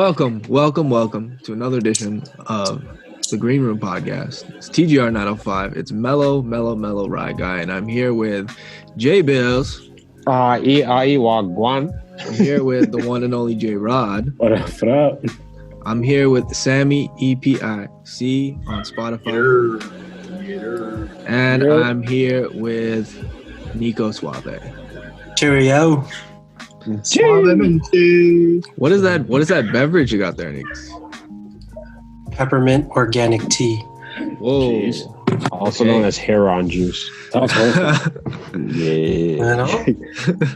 Welcome to another edition of the Green Room Podcast. It's TGR 905. It's Mellow Ride Guy, and I'm here with J Bills. Wagwan. I'm here with the one and only J Rod. What up? I'm here with Sammy EPIC on Spotify. And I'm here with Nico Suave. Cheerio. What is that beverage you got there, Nick? Peppermint organic tea. Whoa. Jeez. Also known as heron juice. Yeah. You know?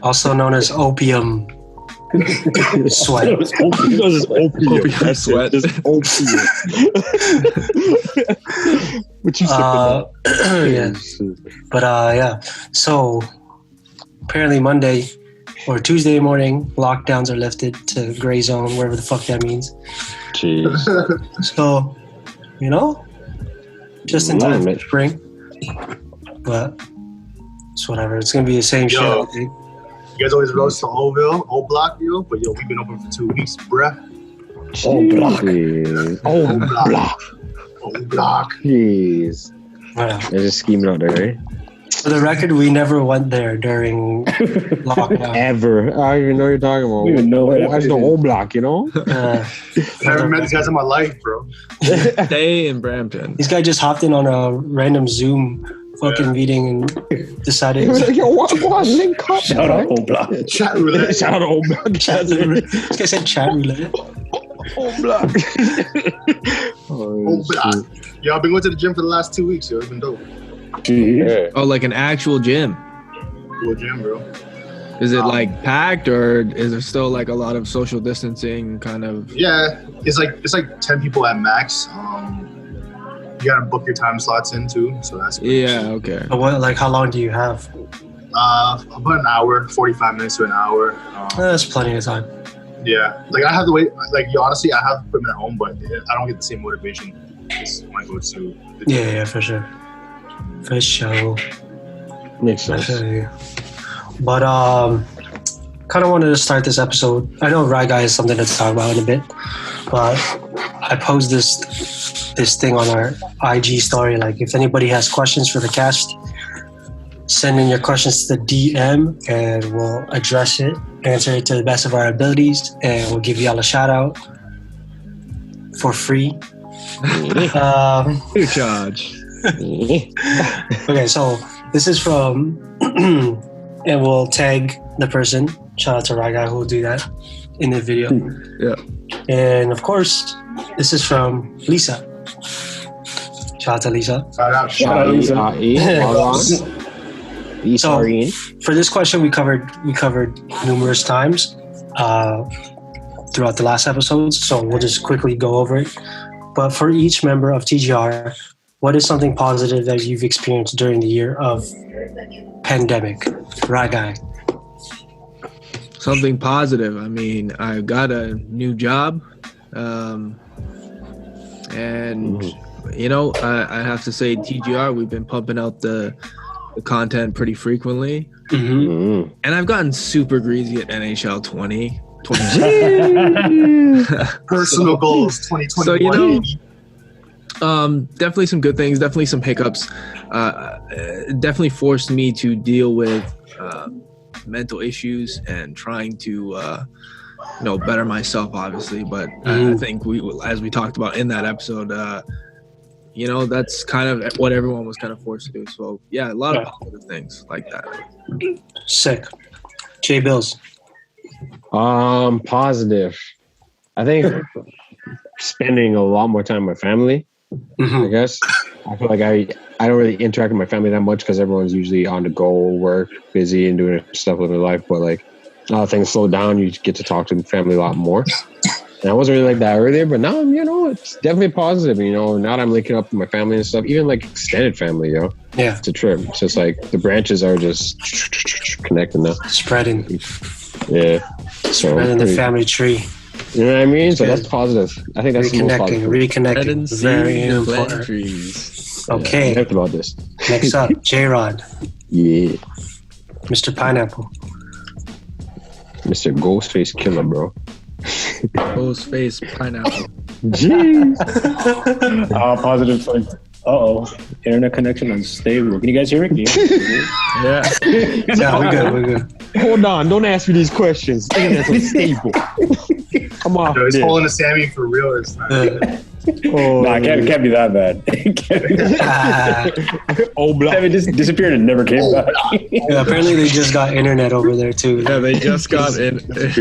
Also known as opium sweat. Opium sweat. Opium. What you sipping Yeah. But yeah. So apparently Monday or Tuesday morning, lockdowns are lifted to gray zone, wherever the fuck that means. Jeez. So, just in time for spring. But it's whatever. It's gonna be the same shit, I think. You guys always roast to Old Block, but we've been open for 2 weeks, bruh. Old Block. Jeez. Whatever. They're just scheming out there, right? For the record, we never went there during lockdown. Ever. I don't even know what you're talking about. We even know what What's the Old Block, I never met these guys in my life, bro. Stay in Brampton. This guy just hopped in on a random Zoom fucking meeting and decided. He was like, yo, what? Link up. Shout out Old Block. Chat roulette. Shout out Old Block. This guy said chat roulette. Old Block. Old Block. Yo, I've been going to the gym for the last 2 weeks, yo. It's been dope. Yeah. Oh, like an actual gym. Cool gym, bro. Is it like packed, or is there still like a lot of social distancing kind of? Yeah, it's like 10 people at max. You gotta book your time slots in too, so that's good. Yeah, okay. But how long do you have? About an hour, 45 minutes to an hour. That's plenty of time. Yeah, like I have to wait. Like, honestly, I have equipment at home, but I don't get the same motivation as when I go to the gym. Yeah, for sure. For sure. Makes sense. But kind of wanted to start this episode. I know Rye Guy is something to talk about in a bit, but I posed this thing on our IG story. Like, if anybody has questions for the cast, send in your questions to the DM, and we'll address it, answer it to the best of our abilities, and we'll give y'all a shout out for free. Free charge. Okay, so this is from, and we'll tag the person. Shout out to Rye Guy who will do that in the video. Yeah. And of course, this is from Lisa. Shout out to Lisa. Shout out, Lisa. So for this question, we covered numerous times throughout the last episodes. So we'll just quickly go over it. But for each member of TGR, what is something positive that you've experienced during the year of pandemic? Right, guy. Something positive. I mean, I got a new job. And, I have to say, TGR, we've been pumping out the content pretty frequently. Mm-hmm. And I've gotten super greasy at NHL 20. Personal goals 2021. So, definitely some good things, definitely some hiccups. Definitely forced me to deal with mental issues and trying to better myself, obviously. But I think as we talked about in that episode, that's kind of what everyone was kind of forced to do. So yeah, a lot of positive things like that. Sick. J Bills. Positive. I think spending a lot more time with family. I guess I feel like I don't really interact with my family that much because everyone's usually on the go, work, busy, and doing stuff with their life. But like, now things slow down, you get to talk to the family a lot more. And I wasn't really like that earlier, but now it's definitely positive. Now that I'm linking up with my family and stuff, even like extended family, Yeah, it's a trip. It's just like the branches are just connecting now, spreading. Yeah, spreading the family tree. You know what I mean? So that's positive. I think that's reconnecting. Very important. Okay. Yeah, talked about this. Next up, J-Rod. Yeah. Mr. Pineapple. Mr. Ghostface Killer, bro. Rose face pineapple. Jeez. Positive. Internet connection unstable. Can you guys hear me? Yeah. Yeah, we're good. Hold on. Don't ask me these questions. Internet's unstable. Come on. It's pulling a Sammy for real this time. Oh, Nah, it can't be that bad. Oh, block. Sammy just disappeared and never came back. Yeah, apparently they just got internet over there too. Yeah, they just got internet.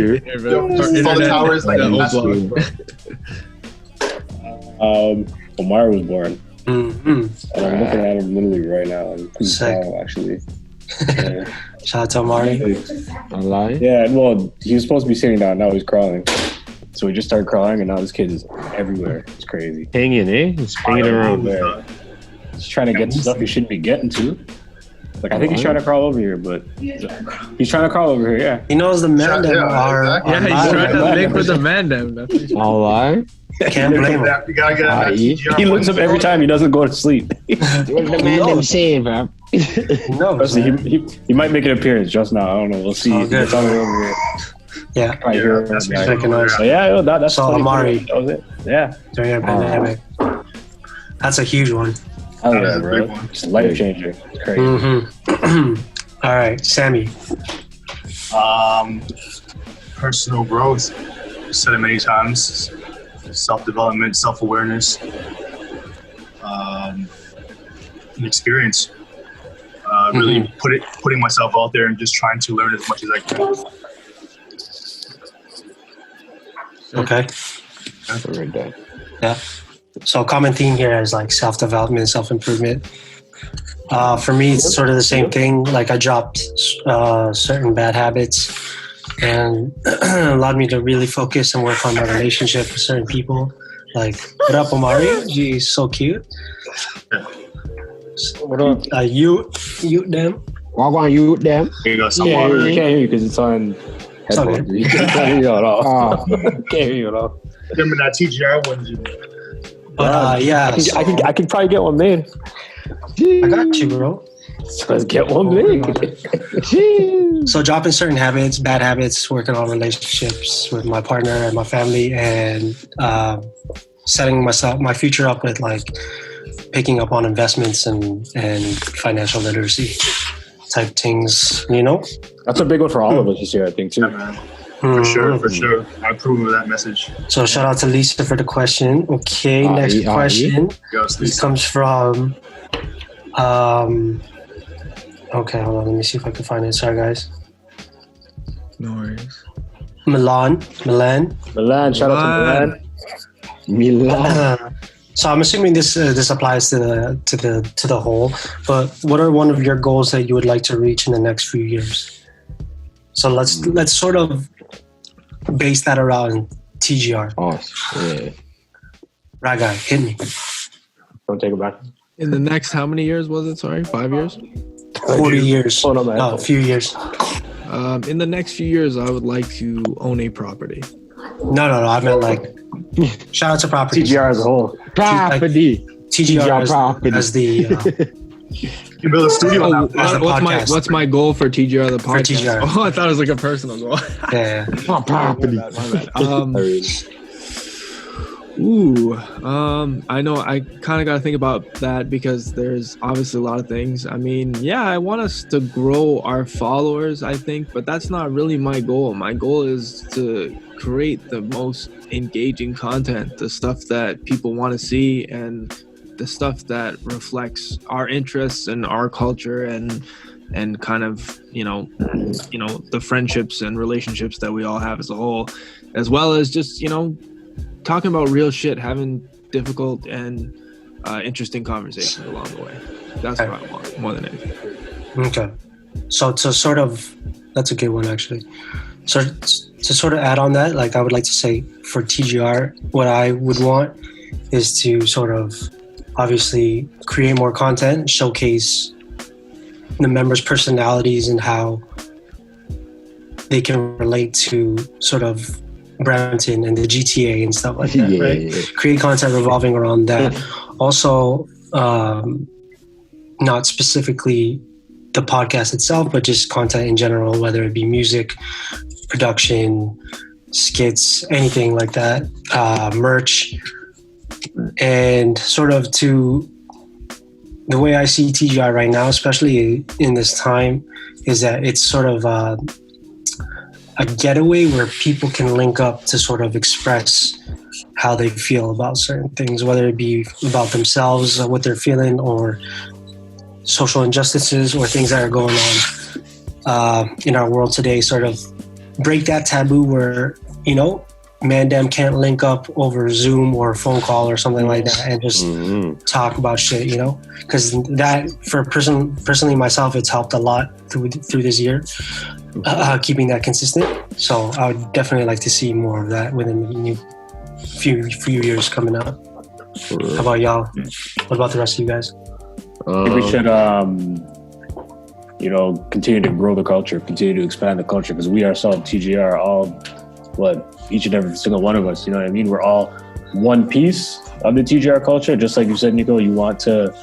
All the towers like that last old week. Omar was born. Mm-hmm. And I'm looking at him literally right now. I'm Sick. actually. Shout out to Amari. I'm lying. Yeah, well, he was supposed to be sitting down. Now he's crawling. So he just started crawling, and now this kid is everywhere. It's crazy. Hanging, eh? He's hanging around. Everywhere. He's trying to get stuff he shouldn't be getting to. Like, I think he's trying to crawl over here, but he's trying to crawl over here, yeah. He knows the man that Yeah, are. exactly. Yeah, he's trying to link with the mandem. All right. Can't blame him. You gotta get that TGR. He looks up every time he doesn't go to sleep. What the man them saying, fam? No, He might make an appearance just now. I don't know. We'll see. Oh, good. It's on over here. yeah. Right here. that's Yeah. recognized. So yeah, that's So, 20. Amari. That was it. Yeah. During a pandemic. That's a huge one. Hell That yeah, is a bro. big one. It's life changing. It's crazy. Mm-hmm. All right, Sammy. Personal growth. I've said it many times. Self-development, self-awareness, and experience. Really putting myself out there and just trying to learn as much as I can. Okay. Right there. Yeah. So common theme here is like self-development, self-improvement. For me, it's sort of the same thing. Like I dropped certain bad habits and allowed me to really focus and work on my relationship with certain people. Like, what up, Omari? Geez, so cute. What up? You them. Walk on you with them. Here you go, some Yeah, water. you can't hear you because it's on headphones. You can't hear you at all. Can't hear you at all. Remember that TGR one? But yeah, I can probably get one made. I got you, bro. So let's get one made. So dropping certain habits, bad habits, working on relationships with my partner and my family, and setting my future up with like picking up on investments and financial literacy type things, you know? That's a big one for all of us this year, I think, too. Yeah, man. For sure. I approve of that message. So shout out to Lisa for the question. Okay, next question. Yes, This Lisa. comes from okay, hold on, let me see if I can find it. Sorry guys. No worries. Milan. Milan, shout out to Milan. Milan. So I'm assuming this applies to the whole. But what are one of your goals that you would like to reach in the next few years? So let's sort of base that around TGR. Oh, yeah. Raga, hit me. Don't take it back. In the next, how many years was it? Sorry, 5 years? 40 years. Hold on, man. No, a few years. In the next few years, I would like to own a property. No. I meant like shout out to property. TGR as a whole. Property. TGR property. as the You can build a studio on that. As the podcast. What's my goal for TGR the podcast? TGR. Oh, I thought it was like a personal goal. yeah. Oh, property. I know I kind of got to think about that because there's obviously a lot of things. I mean, yeah, I want us to grow our followers, I think, but that's not really my goal. My goal is to create the most engaging content, the stuff that people want to see and the stuff that reflects our interests and our culture and kind of, you know, the friendships and relationships that we all have as a whole, as well as just, you know, talking about real shit, having difficult and interesting conversations along the way. That's what I want more than anything. Okay. So to sort of, that's a good one actually. So to sort of add on that, like I would like to say for TGR, what I would want is to sort of obviously create more content, showcase the members' personalities and how they can relate to sort of Brampton and the GTA and stuff like that, right? Yeah. Create content revolving around that. Also, not specifically the podcast itself, but just content in general, whether it be music, production, skits, anything like that, merch, and sort of to the way I see TGI right now, especially in this time, is that it's sort of a getaway where people can link up to sort of express how they feel about certain things, whether it be about themselves, what they're feeling, or social injustices or things that are going on in our world today. Sort of break that taboo where, you know, Mandem can't link up over Zoom or phone call or something like that and just talk about shit, you know? Because that, for personally myself, it's helped a lot through this year, keeping that consistent. So I would definitely like to see more of that within the new few years coming up. How about y'all? What about the rest of you guys? I think we should, you know, continue to grow the culture, continue to expand the culture, because we ourselves, TGR, all, each and every single one of us, you know what I mean? We're all one piece of the TGR culture. Just like you said, Nico, you want to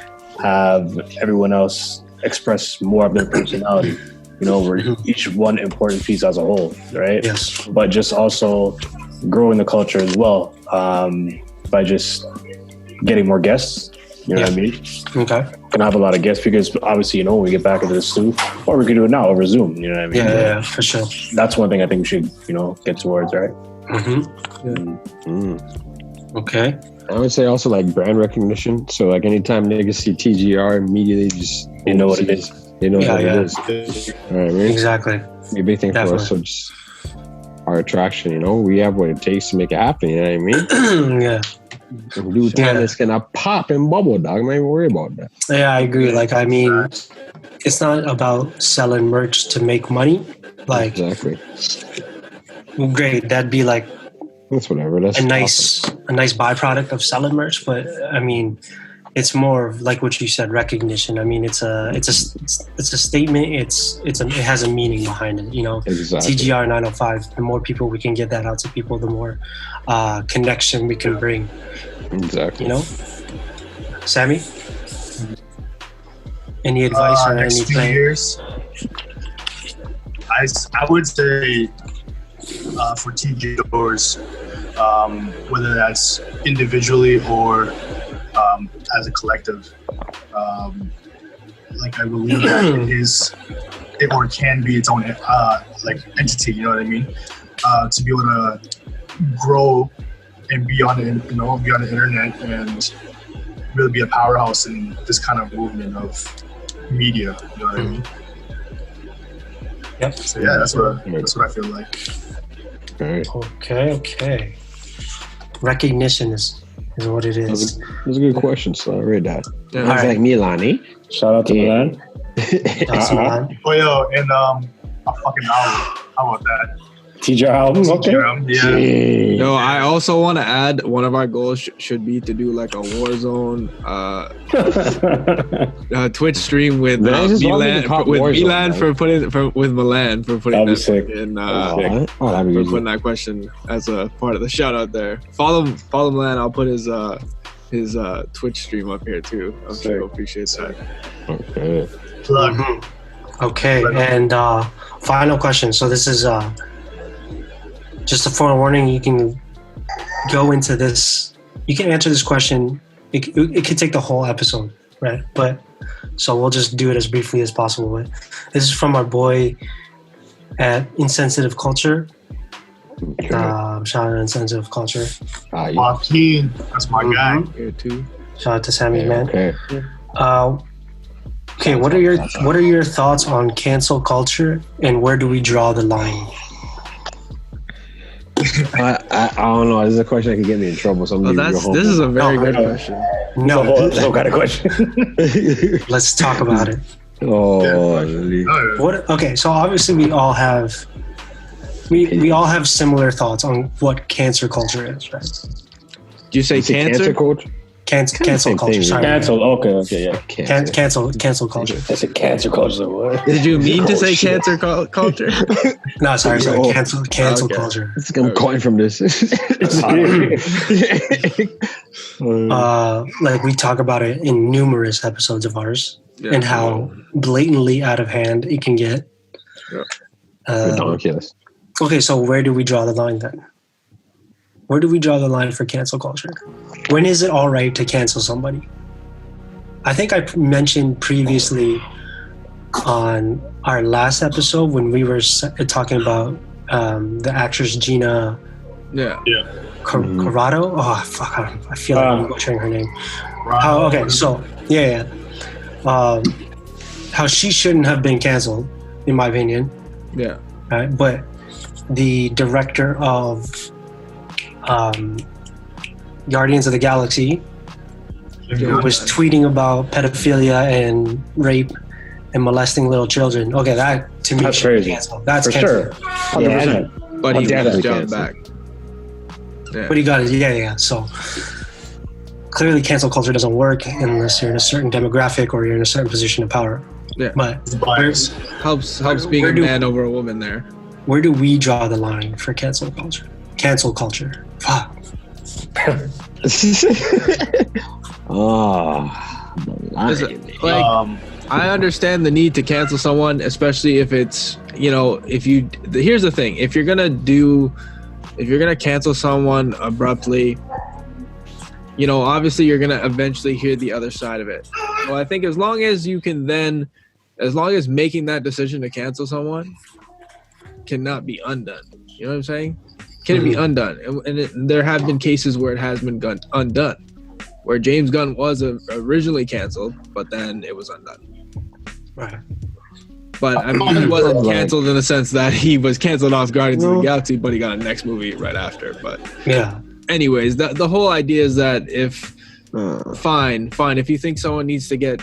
have everyone else express more of their personality. You know, we're each one important piece as a whole, right? Yes. But just also growing the culture as well, by just getting more guests. You know what I mean? Okay. Can have a lot of guests because obviously, you know, when we get back into this too, or we can do it now over Zoom. You know what I mean? Yeah, for sure. That's one thing I think we should, you know, get towards, right? Okay. I would say also like brand recognition. So like anytime niggas see TGR, immediately just They know what it is. They know what it is. All right, right? Exactly. Be a big thing for us. So just our attraction, you know, we have what it takes to make it happen. You know what I mean? Yeah. New talent's gonna pop and bubble, dog. I'm not even worried about that. Yeah, I agree. Like, I mean, it's not about selling merch to make money. Like, Exactly. great. That'd be like That's whatever. That's a nice byproduct of selling merch. But I mean, it's more of like what you said, recognition. I mean, it's a statement. It has a meaning behind it. You know, Exactly. TGR 905. The more people we can get that out to people, the more connection we can bring. Exactly. You know, Sammy. Any advice or next few anything? years, I would say for TGRs, whether that's individually or as a collective, like I believe that it or can be its own like entity. You know what I mean? To be able to grow and be on the internet and really be a powerhouse in this kind of movement of media. You know what I mean? Yep. So yeah, that's what I feel like. Okay. Recognition is what it is. That's a good question. So I read that. Yeah. It's like Milan, eh? Shout out to Milan. Thanks, man. Oh yo, and a fucking album. How about that? TGR album, okay. Yeah. No, I also want to add one of our goals should be to do like a Warzone Twitch stream with Milan for putting That'd be sick. For putting that question as a part of the shout out there. Follow Milan. I'll put his Twitch stream up here too. I'm sure he'll appreciate that. Okay. Plug. Okay, and final question. So this is just a forewarning. You can go into this. You can answer this question. It could take the whole episode, right? But so we'll just do it as briefly as possible. But this is from our boy at Insensitive Culture. Shout out to Insensitive Culture. Joaquin, that's my guy. Here too. Shout out to Sammy, man. Okay. Okay, what are your thoughts on cancel culture and where do we draw the line? I don't know. This is a question that could get me in trouble. So This is a very good question. No, Some kind of question. let's talk about it. Really? What? Okay, so obviously we all have similar thoughts on what cancer culture is, right? Did you say cancer? culture? Cancel culture. Sorry. Cancel. Okay, yeah. Cancel culture. That's a cancer culture. What? Did you mean to say cancer culture? No, sorry. Cancel Okay. culture. I'm calling from this. Like we talk about it in numerous episodes of ours, and how blatantly out of hand it can get. Ridiculous. Okay, so where do we draw the line then? Where do we draw the line for cancel culture? When is it all right to cancel somebody? I think I mentioned previously on our last episode when we were talking about the actress Gina Carrado. Oh, fuck. I feel like I'm butchering her name. Okay, so, yeah. How she shouldn't have been canceled, in my opinion. Yeah. Right? But the director of Guardians of the Galaxy was tweeting about pedophilia and rape and molesting little children. Okay, that to me That's should be crazy. canceled. That's For canceled. sure. 100%. But he definitely jumped cancel. back. Yeah. But he got it. Yeah. So clearly, cancel culture doesn't work unless you're in a certain demographic or you're in a certain position of power. Yeah. But Bias. helps being where a do- man over a woman there. where do we draw the line for cancel culture? Cancel culture. Fuck. Is it, like, I understand the need to cancel someone, especially if it's, here's the thing. If you're gonna cancel someone abruptly, obviously you're gonna eventually hear the other side of it. So I think as long as making that decision to cancel someone cannot be undone. You know what I'm saying? Can it be undone? And there have been cases where it has been undone, where James Gunn was originally canceled, but then it was undone. Right. But I mean, he wasn't canceled in the sense that he was canceled off Guardians of the Galaxy, but he got a next movie right after. But Yeah. anyways, the whole idea is that fine, if you think someone needs to get,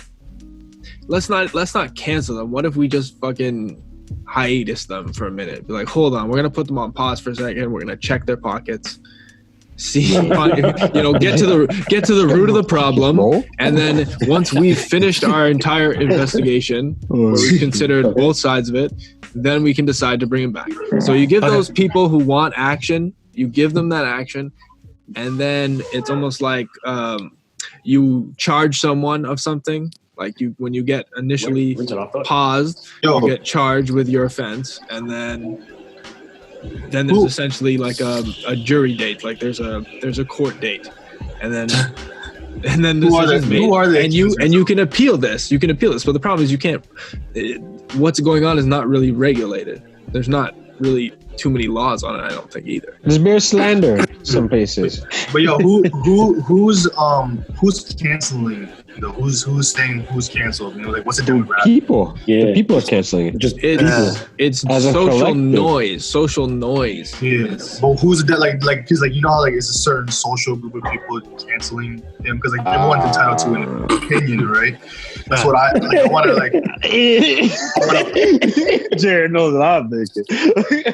let's not cancel them. What if we just fucking hiatus them for a minute? Be like, hold on, we're gonna put them on pause for a second. We're gonna check their pockets, see, get to the root of the problem, and then once we've finished our entire investigation, where we've considered both sides of it, then we can decide to bring them back. So you give those people who want action, you give them that action, and then it's almost like you charge someone of something. Like when you get initially paused, you get charged with your offense, and then there's essentially like a jury date. Like there's a court date, and then decisions made. Who are they? And you can appeal this. You can appeal this, but the problem is you can't. What's going on is not really regulated. There's not really too many laws on it. I don't think either. There's mere slander in some places. But who's canceling? Who's saying who's canceled? Like what's the demographic? People. Yeah. The people are canceling it. Just It's As a social collective. noise. Social noise. Yeah, but who's that? Like, because like how like it's a certain social group of people canceling him because like everyone's entitled to an opinion, right? That's what I want to like. Jared knows what I'm thinking.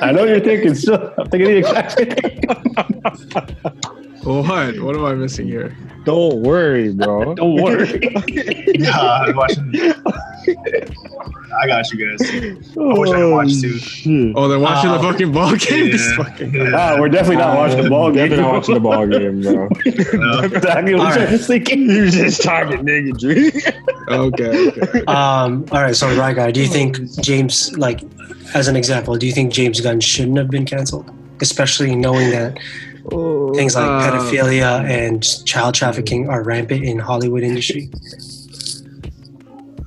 I know you're thinking. So I'm thinking the exact same thing. What am I missing here? Don't worry, bro. Don't worry. Yeah, I'm watching. I got you guys. I wish I could watch too. Shit. Oh, they're watching the fucking ball game. Yeah. This fucking Yeah. We're definitely not watching the ball game. Definitely not watching the ball game, bro. Exactly what I was thinking. You just talking nigga. Okay. All right. So, right guy, do you think James, like, as an example, do you think James Gunn shouldn't have been canceled, especially knowing that things like pedophilia and child trafficking are rampant in Hollywood industry?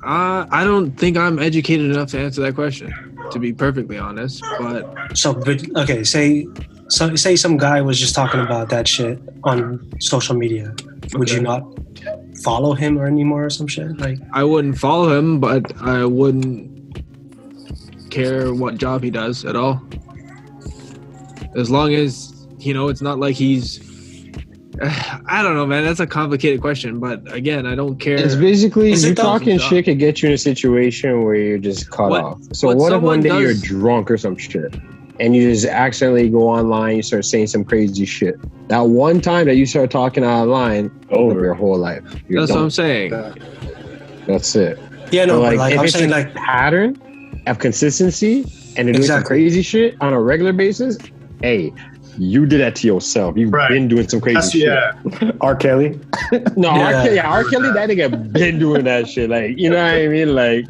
I don't think I'm educated enough to answer that question, to be perfectly honest. But Okay, say some guy was just talking about that shit on social media. Would you not follow him or anymore or some shit? Like, I wouldn't follow him, but I wouldn't care what job he does at all. As long as, it's not like he's... I don't know, man. That's a complicated question, but again, I don't care. It's basically Is it you though? talking shit could get you in a situation where you're just cut off. So what what if one day someone you're does- drunk or some shit and you just accidentally go online, you start saying some crazy shit. That one time that you start talking online, over your whole life. You're That's what done. I'm saying. That's it. yeah, no, But but like if I'm it's saying, a like, pattern of consistency and they're doing some Exactly. crazy shit on a regular basis, hey, you did that to yourself. You've Right. been doing some crazy That's shit. yeah. R. Kelly. No, Yeah. R. Kelly, that nigga been doing that shit. Like, you know what I mean? Like,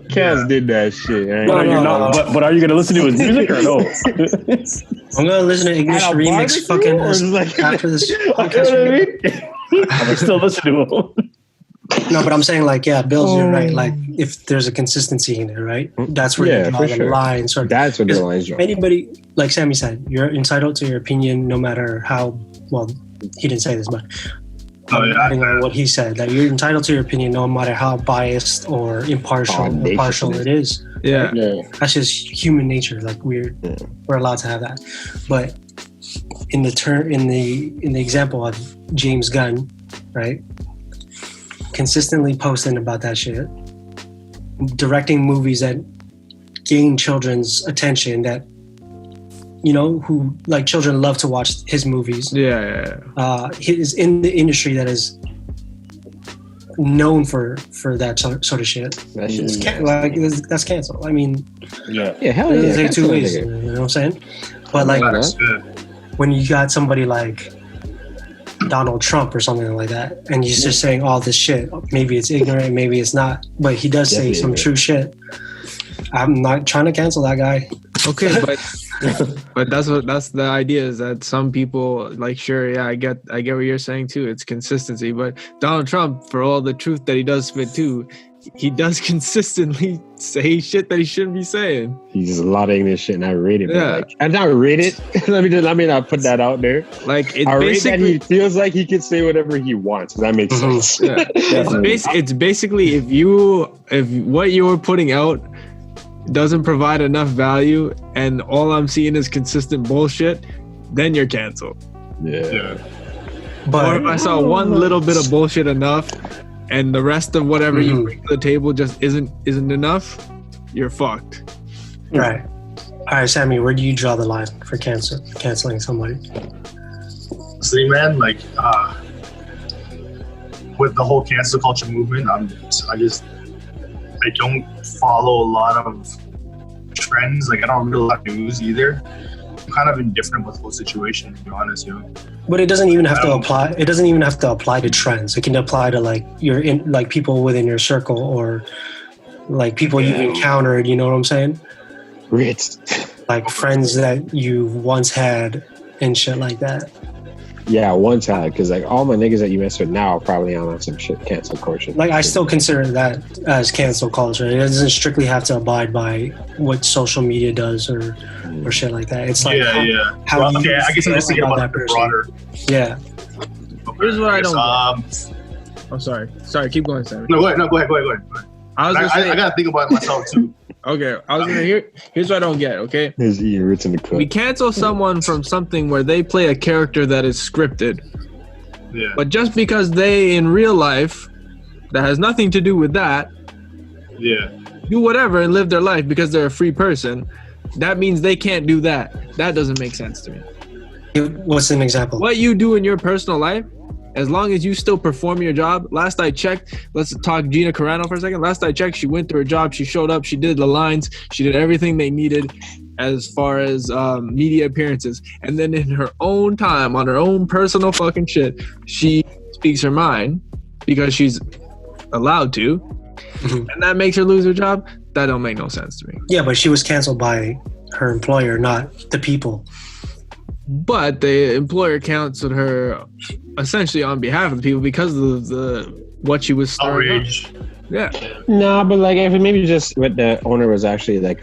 Cass did that shit. Right? But are you not? But are you gonna listen to his music or no? I'm gonna listen to Ignition remix fucking after this podcast. I'm still listening to him. No, but I'm saying like, yeah, Bill's you're right. Like, if there's a consistency in it, right? That's where you draw the line. So that's what the lines draw. Anybody, like Sammy said, you're entitled to your opinion, no matter how well. He didn't say this, but adding on what he said, that you're entitled to your opinion, no matter how biased or impartial it is. Yeah. Right? Yeah, that's just human nature. Like we're allowed to have that, but in the example of James Gunn, right? Consistently posting about that shit, directing movies that gain children's attention, that who like children love to watch his movies. He's in the industry that is known for that sort of shit. That shit that's canceled. I mean, hell yeah. Take two ways. You know what I'm saying? But like when you got somebody like Donald Trump or something like that, and he's just saying all this shit. Maybe it's ignorant, maybe it's not, but he does say some true shit. I'm not trying to cancel that guy. Okay, but that's the idea, is that some people like, sure, yeah, I get what you're saying too. It's consistency, but Donald Trump, for all the truth that he does spit too, he does consistently say shit that he shouldn't be saying. He's a lot of English shit, and I rate it. Yeah, and I rate it. let me not put that out there. Like, I rate that he feels like he can say whatever he wants. That makes sense. Yeah. It's basically if what you're putting out doesn't provide enough value, and all I'm seeing is consistent bullshit, then you're canceled. Yeah. But or if I saw one little bit of bullshit enough, and the rest of whatever you bring to the table just isn't enough, you're fucked. Right. All right, Sammy, where do you draw the line for canceling somebody? See, man, like with the whole cancel culture movement, I don't follow a lot of trends. Like, I don't read a lot of news either. I'm kind of indifferent with the whole situation, to be honest, But it doesn't even have to apply. It doesn't even have to apply to trends. It can apply to like people within your circle, or like people you've encountered. You know what I'm saying? Ritz. Like friends that you once had and shit like that. Yeah, once had, because like all my niggas that you mess with now are probably on some shit cancel culture. Like, I still consider that as cancel culture. It doesn't strictly have to abide by what social media does or shit like that. It's like I guess I'm just thinking about the broader. Yeah. Here's what I don't. I'm sorry. Keep going, Sammy. No, go ahead. I gotta think about it myself too. Okay, here's what I don't get. Okay, we cancel someone from something where they play a character that is scripted. Yeah. But just because they in real life, that has nothing to do with that. Yeah. Do whatever and live their life because they're a free person. That means they can't do that. That doesn't make sense to me. What's an example? What you do in your personal life, as long as you still perform your job. Last I checked, let's talk Gina Carano for a second. Last I checked, she went to her job. She showed up. She did the lines. She did everything they needed as far as media appearances. And then in her own time, on her own personal fucking shit, she speaks her mind because she's allowed to. Mm-hmm. And that makes her lose her job. That don't make no sense to me. Yeah, but she was canceled by her employer, not the people. But the employer canceled her essentially on behalf of the people because of what she was starting. Yeah. No, but like if maybe just what the owner was actually like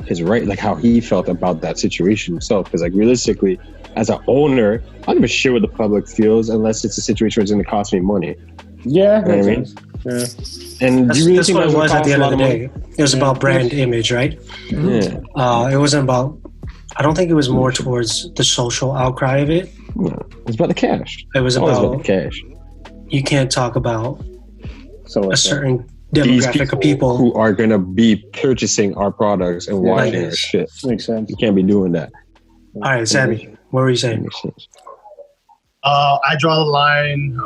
his right, like how he felt about that situation himself. Because like realistically, as an owner, I don't give a shit what the public feels unless it's a situation where it's going to cost me money. Yeah, you know what I mean. Yeah. And that's what it was at the end of the day. It was about brand image, right? Yeah. It wasn't about. I don't think it was more towards the social outcry of it. No, it's about the cash. It was about the cash. You can't talk about a certain demographic of people who are going to be purchasing our products and watching our shit. Makes sense. You can't be doing that. All right, Sammy, what were you saying? I draw the line.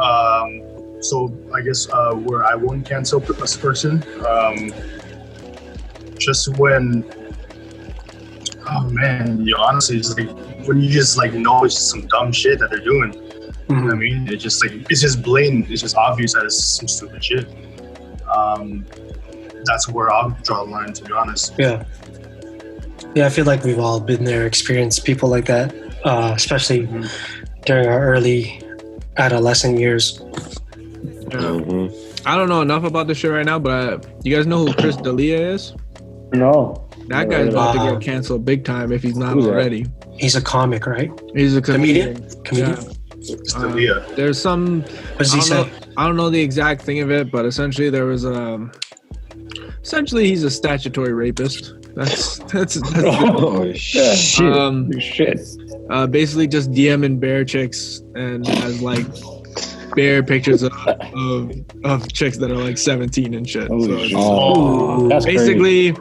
So I guess where I wouldn't cancel this person, just when. Oh man, honestly, it's like when you just like know it's just some dumb shit that they're doing. Mm-hmm. You know what I mean? It's just blatant. It's just obvious that it's some stupid shit. that's where I'll draw the line, to be honest. Yeah. Yeah, I feel like we've all been there, experienced people like that, especially during our early adolescent years. I don't know enough about this shit right now, but you guys know who Chris D'Elia is? No. That guy's about to get canceled big time if he's not already. He's a comic, right? He's a comedian. Comedian? Yeah. There's some. What does he say? I don't know the exact thing of it, but essentially there was essentially he's a statutory rapist. That's Oh shit! Shit! Basically just DMing bear chicks and has like bear pictures of chicks that are like 17 and shit. That's basically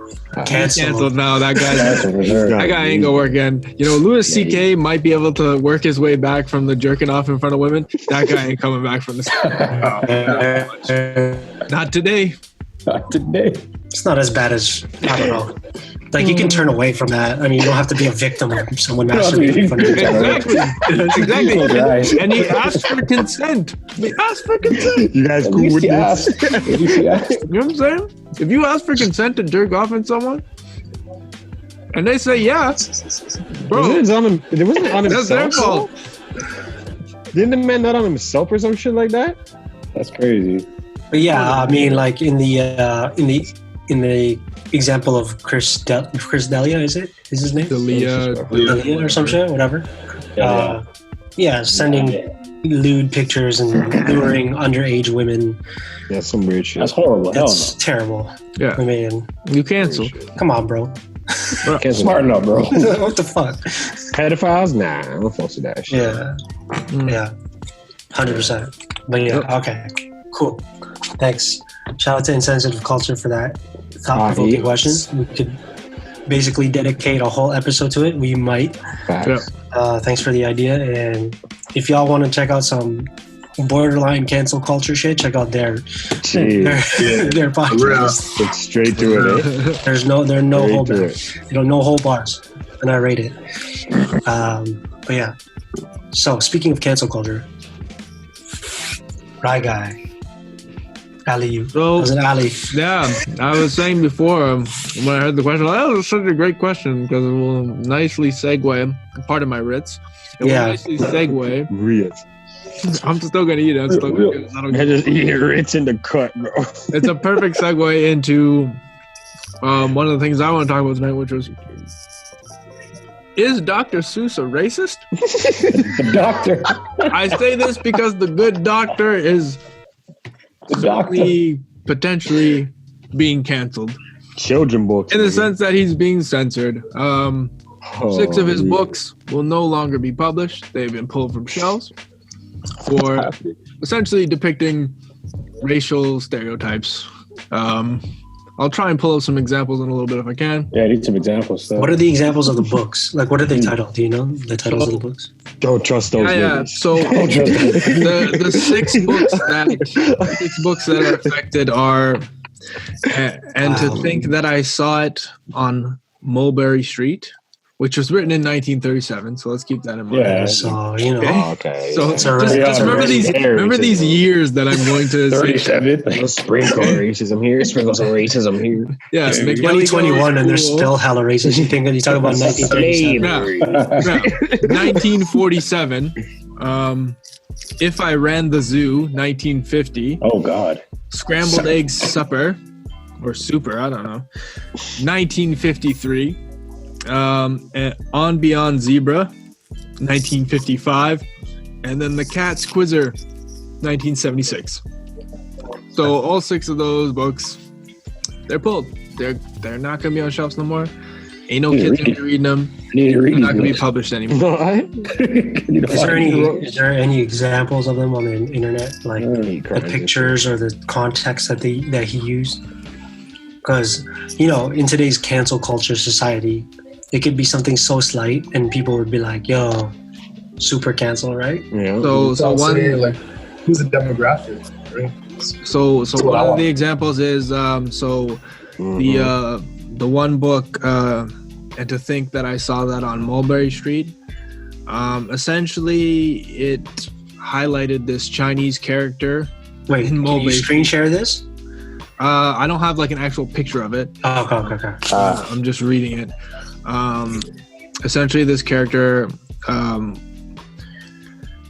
Canceled. canceled now. That guy ain't gonna work again. You know, Louis C.K. might be able to work his way back from the jerking off in front of women. That guy ain't coming back from this. Not today. Not today. It's not as bad as, I don't know. Like, you can turn away from that. I mean, you don't have to be a victim of someone masturbating in front of you. Exactly. And he asked for consent. He asked for consent. You guys cool with this? You know what I'm saying? If you ask for consent to jerk off on someone, and they say yeah, bro, It wasn't on that's their himself. fault. Didn't the man not on himself or some shit like that? That's crazy. But yeah, I mean, like in the example of Chris D'Elia, is his name? D'Elia or some shit, whatever. Sending lewd pictures and luring underage women. That's some weird shit. That's horrible. Hell It's no. terrible. Yeah, I mean, you cancel. come on, bro. Smart enough, bro. What the fuck? Pedophiles? Nah, I don't fuck with that shit. Yeah. Yeah. 100%. But yeah, okay. Cool. Thanks. Shout out to Insensitive Culture for that thought-provoking question. We could basically dedicate a whole episode to it. We might. Facts. Thanks for the idea. And if y'all want to check out some borderline cancel culture shit, check out their podcast. It's straight through it. Eh? There are no Straight hold through backs. No hold bars. And I rate it. But yeah. So speaking of cancel culture, Rye Guy. Ali, So was it Ali? yeah, I was saying before when I heard the question, that was such a great question because it will nicely segue. Part of my Ritz. It will nicely segue. Ritz. I'm still gonna eat it. I'm still gonna get it. I don't I just eat Ritz in the cut, bro. It's a perfect segue into one of the things I want to talk about tonight, which was, is Dr. Seuss a racist? The doctor. I say this because the good doctor is potentially being canceled. Children books. In the sense that he's being censored. 6 of his books will no longer be published. They've been pulled from shelves for essentially depicting racial stereotypes. I'll try and pull up some examles in a little bit if I can. Yeah, I need some examples. So. What are the examples of the books? Like, what are they titled? Do you know the titles of the books? Don't trust those Yeah. niggas. So the 6 books that are affected are, and to think that I saw it on Mulberry Street, which was written in 1937. So let's keep that in mind. Yeah. So, you know. Okay. Okay. So It's a just remember these years that I'm going to say. 37. Sprinkle racism here. Sprinkle some racism here. Yeah, 2021 and they're still hella racist. You think you talk about 1937? Yeah. 1947. If I Ran the Zoo, 1950. Oh God. Scrambled Eggs Supper, or Super, I don't know. 1953. On Beyond Zebra, 1955. And then The Cat's Quizzer, 1976. So all 6 of those books, they're pulled. They're not going to be on shelves no more. Ain't no kids gonna be reading them. They're not going to be published anymore. Is there any examples of them on the internet, like the pictures or the context that he used? Because in today's cancel culture society, it could be something so slight, and people would be like, "Yo, super cancel," right? Yeah. So one, like, who's the demographic, right? So one of the examples is the one book, and to think that I saw that on Mulberry Street. Essentially, it highlighted this Chinese character. Wait, can you screen share this? I don't have like an actual picture of it. Oh, okay. I'm just reading it. Essentially, this character,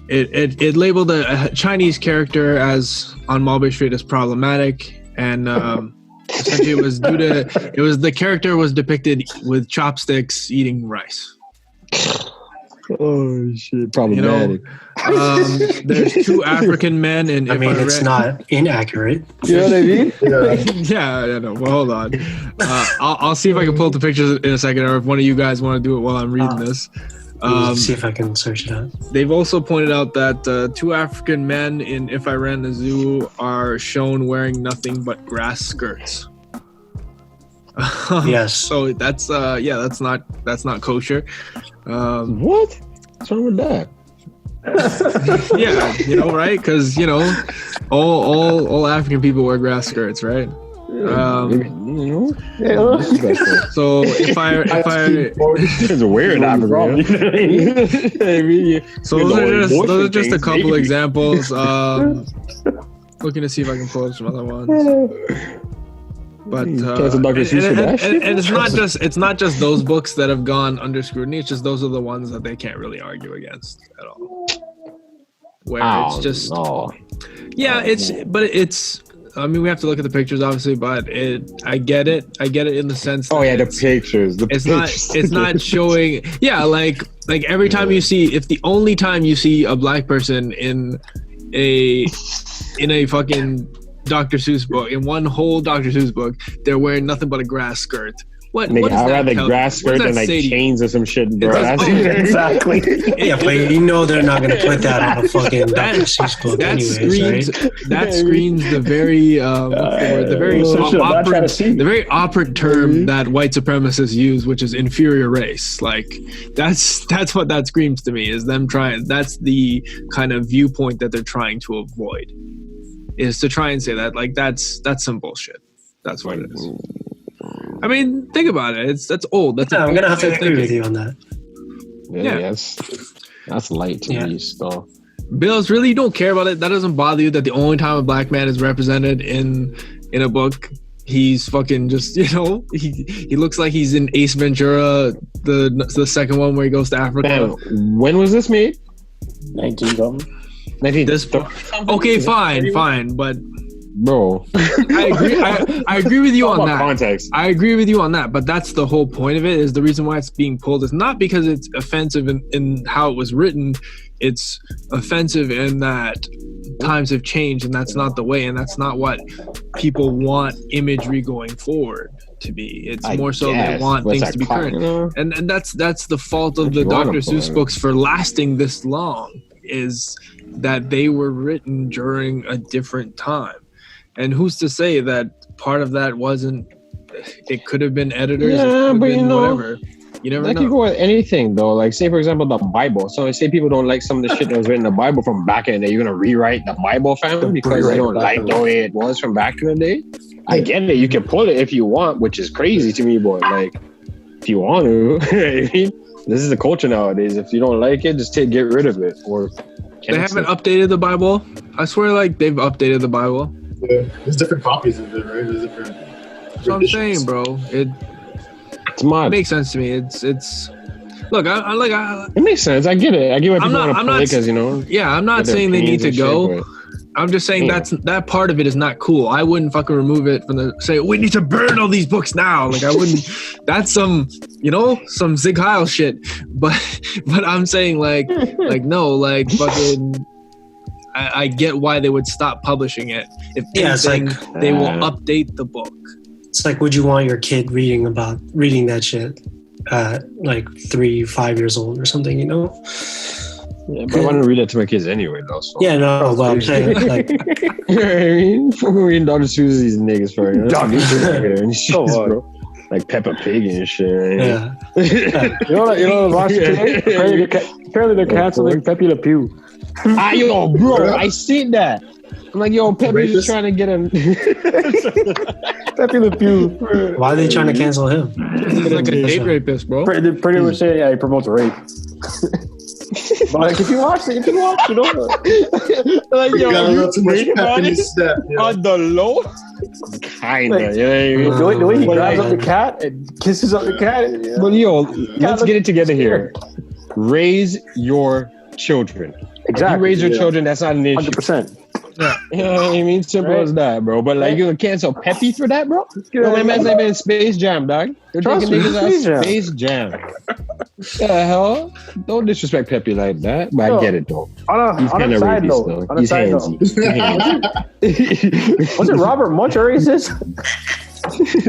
it labeled a Chinese character as on Mulberry Street as problematic, and essentially the character was depicted with chopsticks eating rice. Oh shit, problematic. There's 2 African men, and it's not inaccurate. You know what I mean? Yeah, I know. Well, hold on. I'll see if I can pull up the pictures in a second, or if one of you guys want to do it while I'm reading this. See if I can search it out. They've also pointed out that 2 African men in If I Ran the Zoo are shown wearing nothing but grass skirts. Yes. So that's not kosher. What? What's wrong with that? Yeah, right? Because all African people wear grass skirts, right? So if I it's weird, so those are just a couple examples. Looking to see if I can pull up some other ones. But and it's not just those books that have gone under scrutiny. It's just those are the ones that they can't really argue against at all. Where it's just it's. I mean, we have to look at the pictures, obviously, but I get it in the sense. Oh yeah, the pictures. It's not showing. Yeah, like every time you see, if the only time you see a black person in a fucking Dr. Seuss book, in one whole Dr. Seuss book, they're wearing nothing but a grass skirt. What? Nigga, I'd rather grass skirt than like chains or some shit, bro. Exactly. Yeah, but they're not gonna put that on a fucking Dr. Seuss book That screams the very opera term that white supremacists use, which is inferior race. Like that's what that screams to me, is them trying. That's the kind of viewpoint that they're trying to avoid, is to try and say that like that's some bullshit. That's what it is. I mean, think about it. That's old. I'm gonna have to agree with you on that. Yeah. That's light to me still. Bills, really, you don't care about it? That doesn't bother you that the only time a black man is represented in a book, he's fucking just, he looks like he's in Ace Ventura, the second one where he goes to Africa. Man, when was this made? 19 something. 19. Okay, fine, but. Bro, I agree with you on that. Context. I agree with you on that, but that's the whole point of it. Is the reason why it's being pulled is not because it's offensive in how it was written. It's offensive in that times have changed, and that's not the way, and that's not what people want imagery going forward to be. It's more so they want things to be current, and that's the fault of the Dr. Seuss books for lasting this long, is that they were written during a different time. And who's to say that part of that wasn't? It could have been editors. Yeah, but whatever. You never know. That could go with anything, though. Like, say for example, the Bible. So, say people don't like some of the shit that was written in the Bible from back in the day. You're gonna rewrite the Bible, fam, because they don't like the way it was from back in the day. I get it. You can pull it if you want, which is crazy to me, boy. Like, if you want to, this is the culture nowadays. If you don't like it, just get rid of it. Or they haven't updated the Bible. I swear, like they've updated the Bible. Yeah, there's different copies of it, right? There's different. That's what I'm saying, bro. It makes sense to me. It's. Look, it makes sense. I get it. I get why people want to play because Yeah, I'm not saying they need to go. Shit, I'm just saying that part of it is not cool. I wouldn't fucking remove it from the say. We need to burn all these books now. Like I wouldn't. That's some Zig Heil shit. But I'm saying like no, like fucking. I get why they would stop publishing it. If anything, they will update the book. It's like, would you want your kid reading that shit at like 3-5 years old or something? Yeah, but I want to read that to my kids anyway, though. So. Yeah, no, but I'm saying like, you know what I mean, fucking reading Dr. Seuss, these niggas for and shit, bro. Like Peppa Pig and shit. Yeah. You know the today? Apparently they're canceling Pepe Le Pew. Yo, bro, I seen that. I'm like, yo, Pepe's just trying to get him. Pepe Le Pew. Why are they trying to cancel him? He's like a date rapist, bro. Pretty much saying, he promotes rape. But like, if you watch, like, yo, you got a little too much pep in his step. On the low. Kinda. The way he grabs up the cat and kisses up the cat. But let's get it together here. Raise your children. Exactly. You raise your children, that's not an issue. 100%. Yeah. You know what I mean? Simple as that, bro. But like, you gonna cancel Peppy for that, bro? My man's not in Space Jam, dog. They're taking niggas out Space Jam. The hell? Don't disrespect Peppy like that. But I get it, though. He's kind of racist, though. He's handsy. Was it Robert Munch a racist?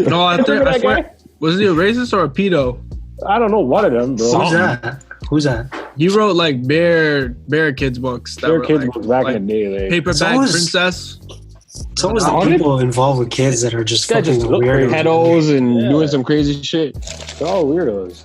No, I swear, was he a racist or a pedo? I don't know, one of them, bro. Who's that? You wrote like Bear Kids books. Bear Kids books back in the day. Like, Paperback Princess. So was the people involved with kids that are just fucking weird. Pedos and doing some crazy shit. They're all weirdos.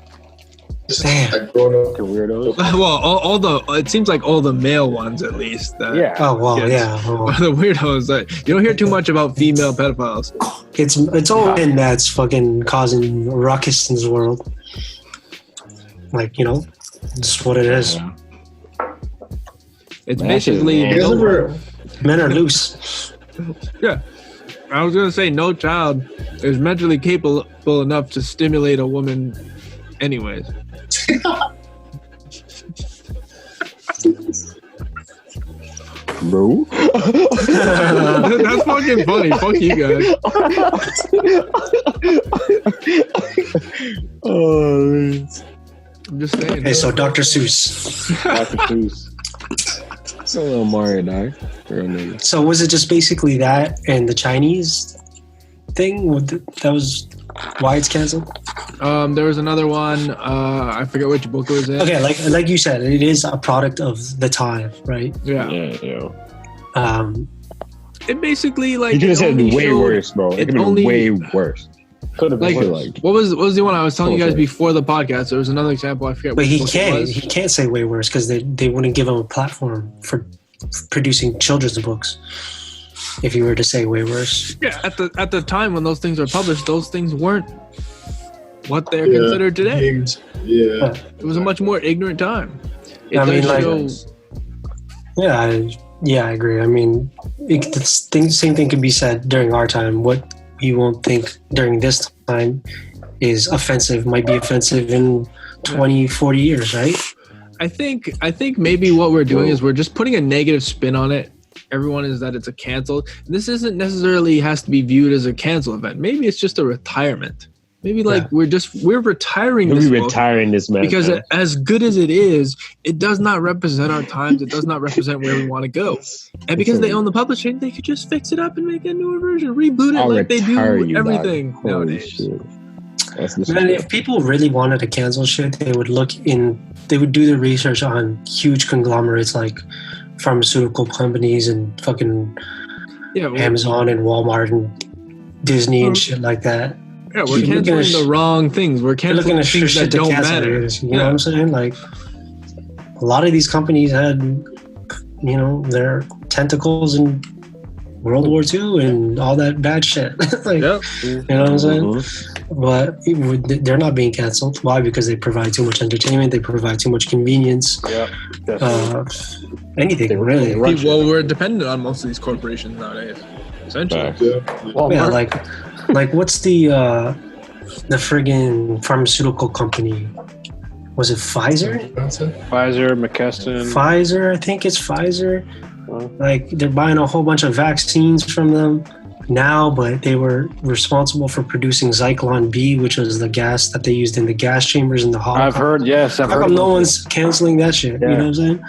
Damn. They're weirdos. Well, it seems like all the male ones at least. Yeah. Oh well, yeah. The weirdos. You don't hear too much about female pedophiles. It's all men that's fucking causing ruckus in this world. Like, it's what it is. It's basically men are loose. Yeah. I was gonna say no child is mentally capable enough to stimulate a woman anyways. Bro. That's fucking funny. Fuck you guys. Oh, man. I'm just saying. Okay, so Dr. Seuss. Dr. Seuss. It's a little Mario, dog. Real nigga. So was it just basically that and the Chinese thing? That was why it's canceled? There was another one. I forget which book it was in. Okay, like you said, it is a product of the time, right? Yeah. It basically like you could have said way worse, bro. It could have been way worse. Could have been like what was the one I was telling you guys before the podcast? There was another example. I forget. But he can't say way worse because they wouldn't give him a platform for producing children's books. If you were to say way worse. Yeah, at the time when those things were published, those things weren't what they're considered today. Yeah. It was a much more ignorant time. I agree. I mean, same thing could be said during our time. What you won't think during this time is offensive might be offensive in 20, 40 years, right? I think maybe what we're doing is we're just putting a negative spin on it. Everyone is that it's a cancel. This isn't necessarily has to be viewed as a cancel event. Maybe it's just a retirement. Maybe we're retiring this man because as good as it is, it does not represent our times. It does not represent where we want to go. And because they own the publishing, they could just fix it up and make a newer version, reboot it like they do everything nowadays. Man, if people really wanted to cancel shit, they would do the research on huge conglomerates like pharmaceutical companies and fucking Amazon and Walmart and Disney and shit like that. Yeah, we're canceling the wrong things. We're canceling things that don't matter. You know what I'm saying? Like, a lot of these companies had, their tentacles in World War II and all that bad shit. You know what I'm saying? Mm-hmm. But they're not being canceled. Why? Because they provide too much entertainment. They provide too much convenience. Yeah, anything, really. Well, we're dependent on most of these corporations nowadays. Essentially. Like what's the friggin' pharmaceutical company? Was it Pfizer? Pfizer, McKesson. Pfizer, I think it's Pfizer. Like they're buying a whole bunch of vaccines from them now, but they were responsible for producing Zyklon B, which was the gas that they used in the gas chambers in the Holocaust. I've heard. How come no one's canceling that shit? Yeah. You know what I'm saying?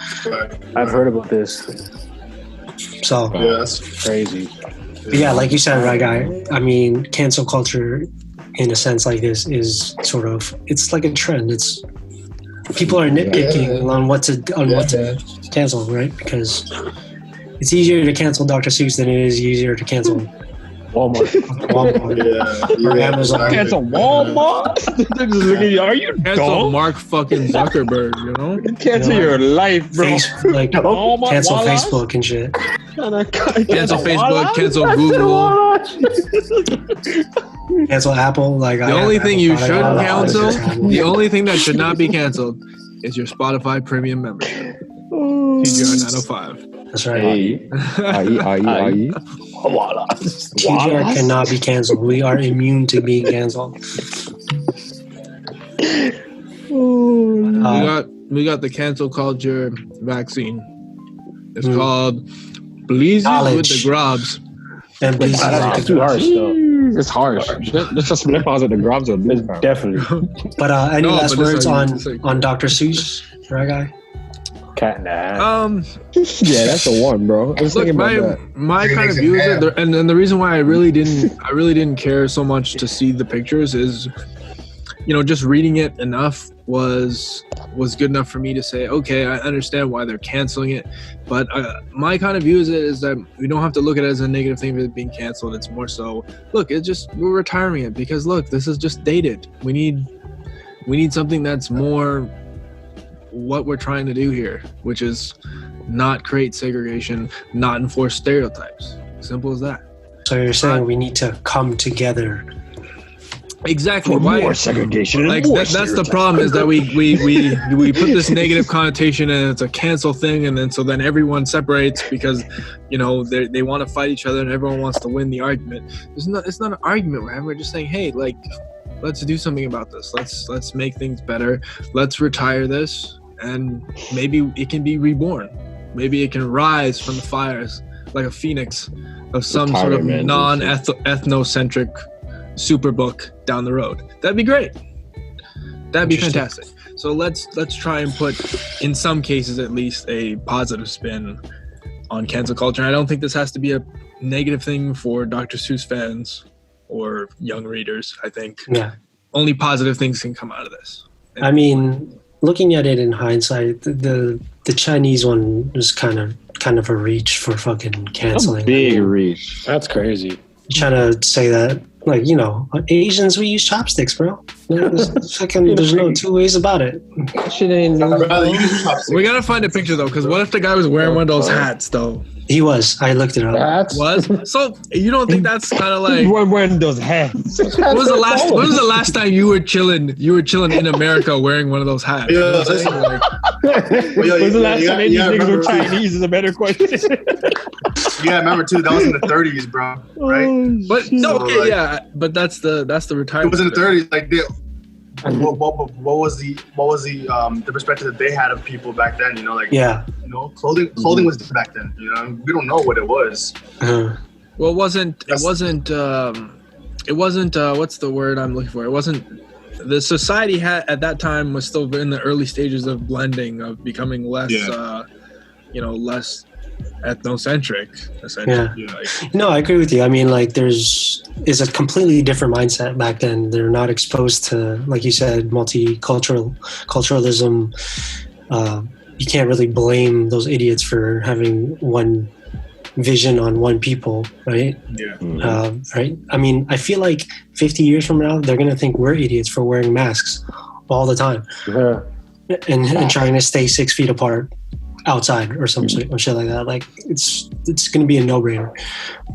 I've heard about this. So that's crazy. Yeah, like you said, right, guy. I mean, cancel culture, in a sense like this, is sort of it's like a trend. It's people are nitpicking on what to cancel, right? Because it's easier to cancel Dr. Seuss than it is easier to cancel Walmart. Or Amazon. Cancel Walmart? They're just looking at you. Are you cancel dumb? Mark fucking Zuckerberg, Cancel your life, bro. Cancel Facebook and shit. Cancel Facebook, cancel Google. Cancel Apple. The only thing you should cancel, the only thing that should not be canceled is your Spotify premium membership. TGR 905. That's right. TGR cannot be canceled. We are immune to being canceled. We got the cancel culture vaccine. It's called Bleezies with the Grobs. And Bleezies That's with the too harsh, though. It's harsh. Let's just split pause at the grobs or It's definitely But any No, last but this words is on like- on Dr. Seuss, right, guy? cat in the hat. Yeah, that's the one, bro. I was Look, thinking about my kind of view is it, and the reason why I really didn't care so much to see the pictures is, just reading it enough was good enough for me to say, okay, I understand why they're canceling it. But my kind of view is that we don't have to look at it as a negative thing for it being canceled. It's more so, look, we're retiring it because look, this is just dated. We need something that's more what we're trying to do here, which is not create segregation, not enforce stereotypes. Simple as that. So you're saying we need to come together. Exactly. for Why? more segregation. And Like more that's the stereotypes. problem is that we put this negative connotation and it's a cancel thing, and then everyone separates because they want to fight each other and everyone wants to win the argument. It's not an argument we're having. We're just saying, hey, like, let's do something about this. Let's make things better. Let's retire this, and maybe it can be reborn. Maybe it can rise from the fires like a phoenix of some sort of non-ethnocentric super book down the road. That'd be great. That'd be fantastic. So let's try and put, in some cases at least, a positive spin on cancel culture. And I don't think this has to be a negative thing for Dr. Seuss fans or young readers. I think only positive things can come out of this. I mean, looking at it in hindsight, the Chinese one was kind of a reach for fucking canceling. A big reach. That's crazy. Trying to say that, like, Asians, we use chopsticks, bro. There's no two ways about it. That shit ain't no. We gotta find a picture though, because what if the guy was wearing one of those hats though? He was. I looked it up. Was? So you don't think that's kind of like wearing those hats. when was the last time you were chilling in America wearing one of those hats? You know what I'm saying? Like, When was the last time any niggas were Chinese is a better question. Yeah, remember too. That was in the 30s, bro. Right? but no, okay, yeah, but that's the It retirement. was in the 30s. Like, what was the perspective that they had of people back then? Clothing was back then. We don't know what it was. Well, it wasn't what's the word I'm looking for? It wasn't. The society at that time was still in the early stages of blending, of becoming less, less ethnocentric, essentially. Yeah. No, I agree with you. I mean, like, it's a completely different mindset back then. They're not exposed to, like you said, multiculturalism. You can't really blame those idiots for having one vision on one people, right? Yeah. Right? I mean, I feel like 50 years from now, they're going to think we're idiots for wearing masks all the time. Yeah. And trying to stay 6 feet apart outside or some shit like that. Like, it's going to be a no-brainer.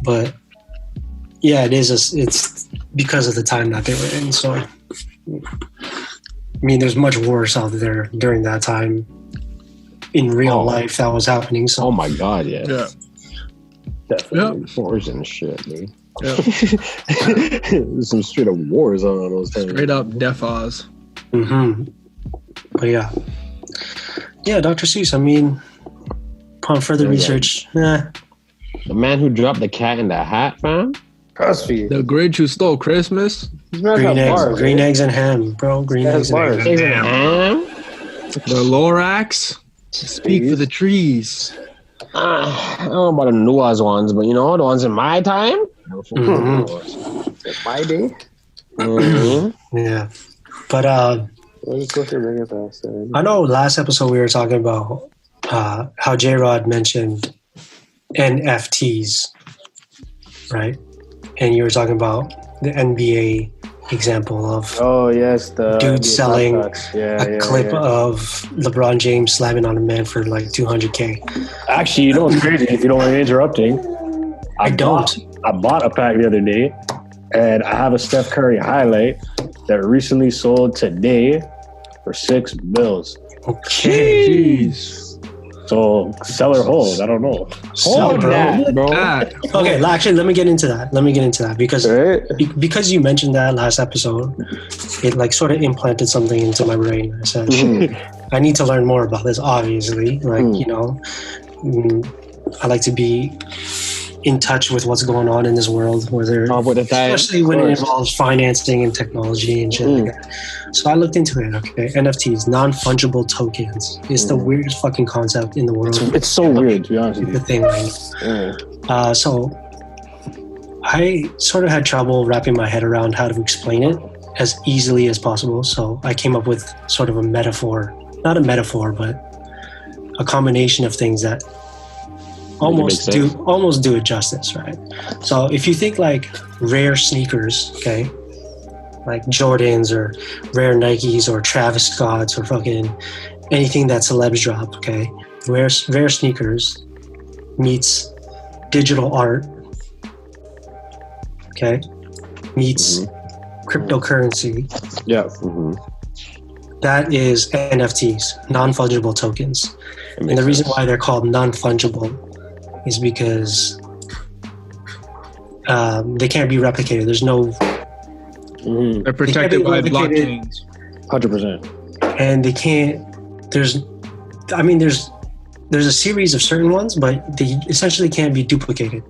But yeah, it's because of the time that they were in. So, I mean, there's much worse out there during that time in real life that was happening. So, Oh my god, yeah. Yeah. Definitely. Wars and shit, dude. Yeah. There's some straight up wars on those times. Straight up Def Oz. But yeah, Dr. Seuss. I mean, upon further research, The man who dropped the cat in the hat, fam. Cosby. The Grinch who stole Christmas. green eggs and ham, bro. Green eggs and ham. The Lorax. Speak for the trees. I don't know about the Noah's ones, but the ones in my time. My day. Yeah, but I know last episode we were talking about how J-Rod mentioned NFTs, right? And you were talking about the NBA example of the dude selling a clip of LeBron James slamming on a man for like $200K. Actually, you know what's crazy? If you don't mind interrupting, I don't. I bought a pack the other day, and I have a Steph Curry highlight that recently sold today for $6 bills. Okay. Jeez. So sell or hold? I don't know. Hold that, bro. Okay, actually, let me get into that because you mentioned that last episode, it like sort of implanted something into my brain. I said, I need to learn more about this. Obviously, like you know, I like to be in touch with what's going on in this world, especially when it involves financing and technology and shit like that. So I looked into it. Okay, NFTs, non fungible tokens, is the weirdest fucking concept in the world. It's so weird, to be honest with you. The thing right now. So I sort of had trouble wrapping my head around how to explain it as easily as possible. So I came up with sort of a metaphor, not a metaphor, but a combination of things that almost do it justice, right? So if you think like rare sneakers, okay, like Jordans or rare Nikes or Travis Scotts or fucking anything that celebs drop, okay, rare sneakers meets digital art, okay, meets cryptocurrency. Yeah. That is NFTs, non fungible tokens, and the reason why they're called non fungible is because they can't be replicated. There's no. They're protected by blockchains. 100%. And they can't. There's a series of certain ones, but they essentially can't be duplicated.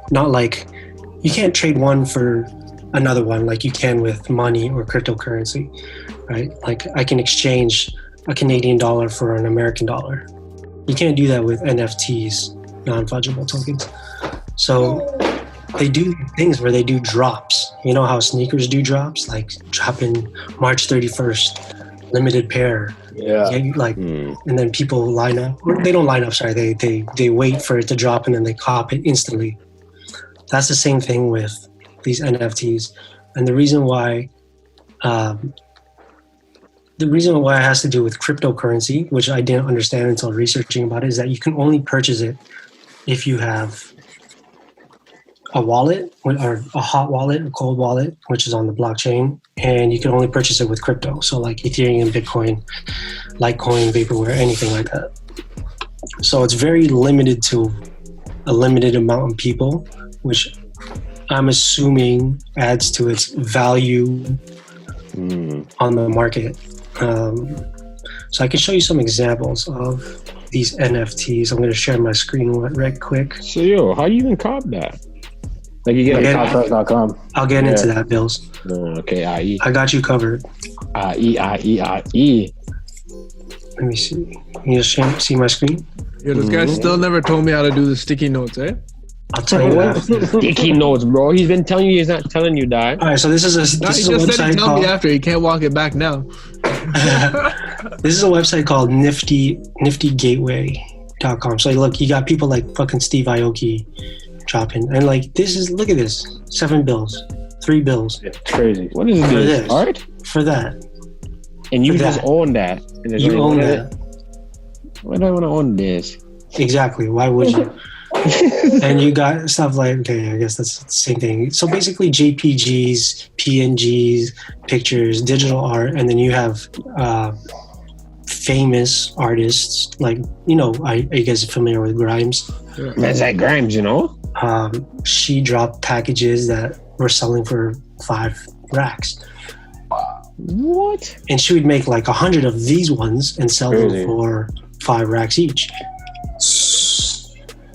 Not like you can't trade one for another one like you can with money or cryptocurrency, right? Like I can exchange a Canadian dollar for an American dollar. You can't do that with NFTs. Non-fungible tokens. So they do things where they do drops. You know how sneakers do drops, like dropping March 31st, limited pair. Yeah. And then people line up. Or they don't line up. Sorry, they wait for it to drop and then they cop it instantly. That's the same thing with these NFTs, and the reason why it has to do with cryptocurrency, which I didn't understand until researching about it, is that you can only purchase it if you have a wallet or a hot wallet, a cold wallet, which is on the blockchain, and you can only purchase it with crypto. So like Ethereum, Bitcoin, Litecoin, Vaporware, anything like that. So it's very limited to a limited amount of people, which I'm assuming adds to its value on the market. So I can show you some examples of these NFTs. I'm going to share my screen right quick. So how do you even cop that? Like you get it at topprice.com. I'll get into that, Bills. Okay, I got you covered. Let me see. Can you just see my screen? Yeah, this guy still never told me how to do the sticky notes, eh? I'll tell you what. Sticky notes, bro. He's been telling you. He's not telling you that. All right, so this is a website said he'd tell me after. He can't walk it back now. This is a website called niftygateway.com. So look, you got people like fucking Steve Aoki dropping, and like look at this, 7 bills, 3 bills. It's crazy. What is this? Art? For that. And you just own that. And you own that. Why do I want to own this? Exactly. Why would you? And you got stuff like, okay, I guess that's the same thing. So basically JPGs, PNGs, pictures, digital art, and then you have famous artists like, are you guys familiar with Grimes? That's like Grimes, She dropped packages that were selling for 5 racks. What? And she would make like 100 of these ones and sell them for 5 racks each.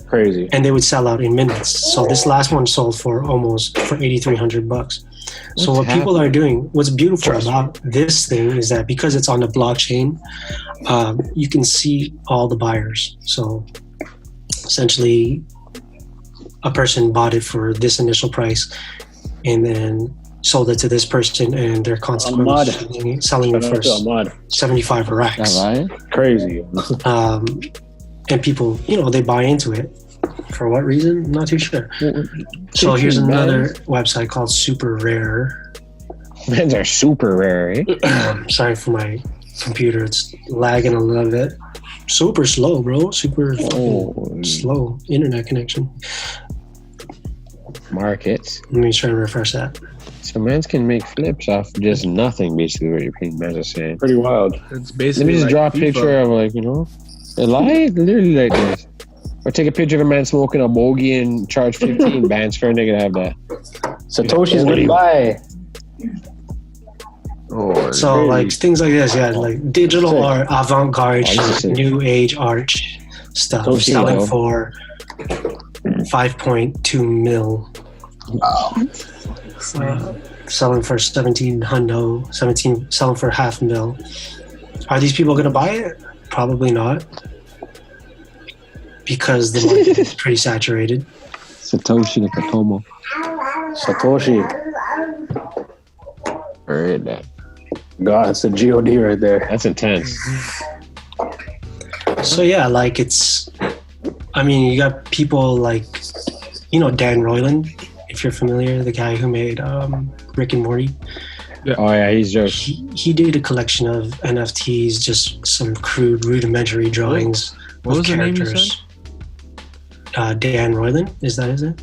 Crazy. And they would sell out in minutes. So this last one sold for $8,300. So what people are doing, what's beautiful about this thing is that because it's on the blockchain, you can see all the buyers. So essentially a person bought it for this initial price and then sold it to this person, and they're consequently selling it for 75 racks. Right? Crazy. And people, they buy into it. For what reason? I'm not too sure. So here's another website called Super Rare. Man, they're super rare, eh? Sorry for my computer. It's lagging a little bit. Super slow, bro. Super slow internet connection. Markets. Let me try to refresh that. So mans can make flips off just nothing, basically, what you're mans are saying. Pretty wild. It's basically Let me just like draw a FIFA. picture of They lie literally like this. Or take a picture of a man smoking a bogey and charge 15 bands for a nigga to have that. Satoshi's goodbye. Oh, So really? like things like this, yeah, like digital Sick. art, avant-garde, Sick. new age art stuff, Toshi, selling bro. for 5.2 mil. Selling for 17 hundo, 17 selling for half mil. Are these people gonna buy it? Probably not, because the market is pretty saturated. Satoshi Nakatomo. Satoshi. I heard that. God, it's a God right there. That's intense. So yeah, like it's, I mean, you got people like, you know, Dan Roiland, if you're familiar, the guy who made Rick and Morty. Oh yeah, he's just He did a collection of NFTs, just some crude, rudimentary drawings What of was the name you characters. Dan Roiland, is that his name?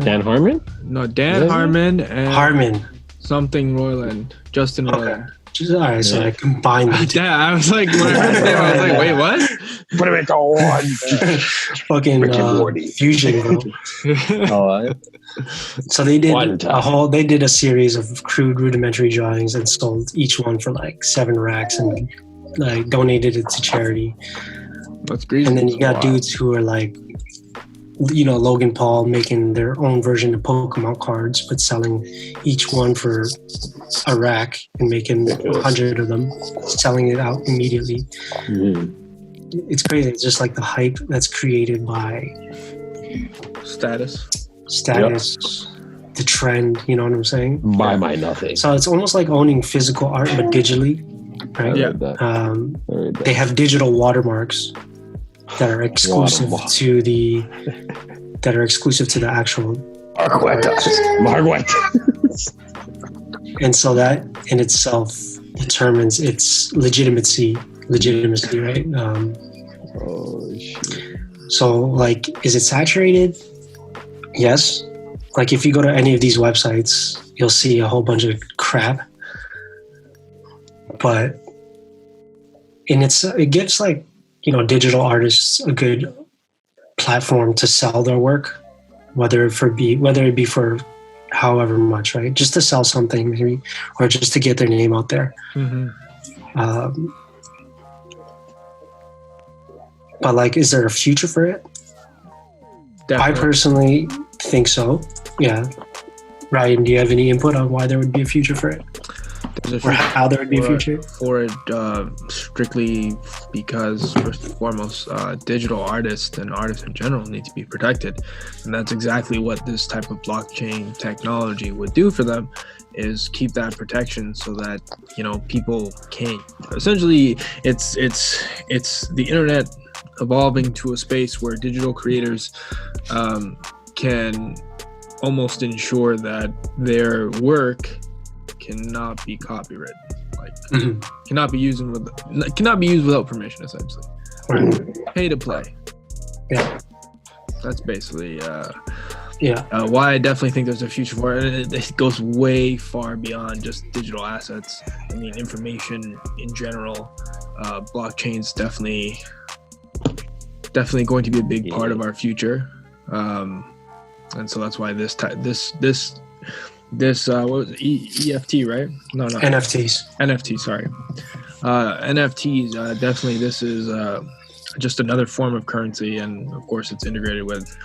Dan Harmon. No, Dan Really? Harmon and Harmon. something Roiland. Justin Okay. Roiland. All right, so I combined the two. Yeah, I was like, when I heard his name, I was like, wait, what? Put him into one. Fucking Rick and Morty. fusion, bro. Oh, So they did One time. they did a series of crude rudimentary drawings and sold each one for like 7 racks and like donated it to charity. That's crazy. And then you got Wow. dudes who are like, you know, Logan Paul making their own version of Pokemon cards, but selling each one for a rack and making 100 of them, selling it out immediately. Mhm. It's crazy. It's just like the hype that's created by Status. status, the trend, you know what I'm saying? Buy my nothing. So it's almost like owning physical art, but digitally, right? I Yeah. heard that. Um, I heard that. they have digital watermarks that are exclusive Watermark. to the actual, Margaret. and so that in itself determines its legitimacy, right? Oh shit. So like, is it saturated? Yes. Like if you go to any of these websites, you'll see a whole bunch of crap. But it gives like, you know, digital artists a good platform to sell their work, whether it be for however much, right? Just to sell something maybe, or just to get their name out there. Mm-hmm. But like, is there a future for it? I personally think so. Yeah. Ryan, do you have any input on why there would be a future for it? There's Or how there would be a future? for it, strictly because first and foremost, digital artists and artists in general need to be protected, and that's exactly what this type of blockchain technology would do for them, is keep that protection so that, you know, people can't. Essentially, it's the internet evolving to a space where digital creators can almost ensure that their work cannot be copyrighted, like cannot be used without permission, essentially. Right. Pay to play. Yeah. That's basically Yeah. why I definitely think there's a future for it. It goes way far beyond just digital assets. I mean, information in general. Blockchain's definitely going to be a big part of our future, and so that's why this what was it? EFT, right? No, NFT, sorry. NFTs, definitely this is just another form of currency, and of course it's integrated with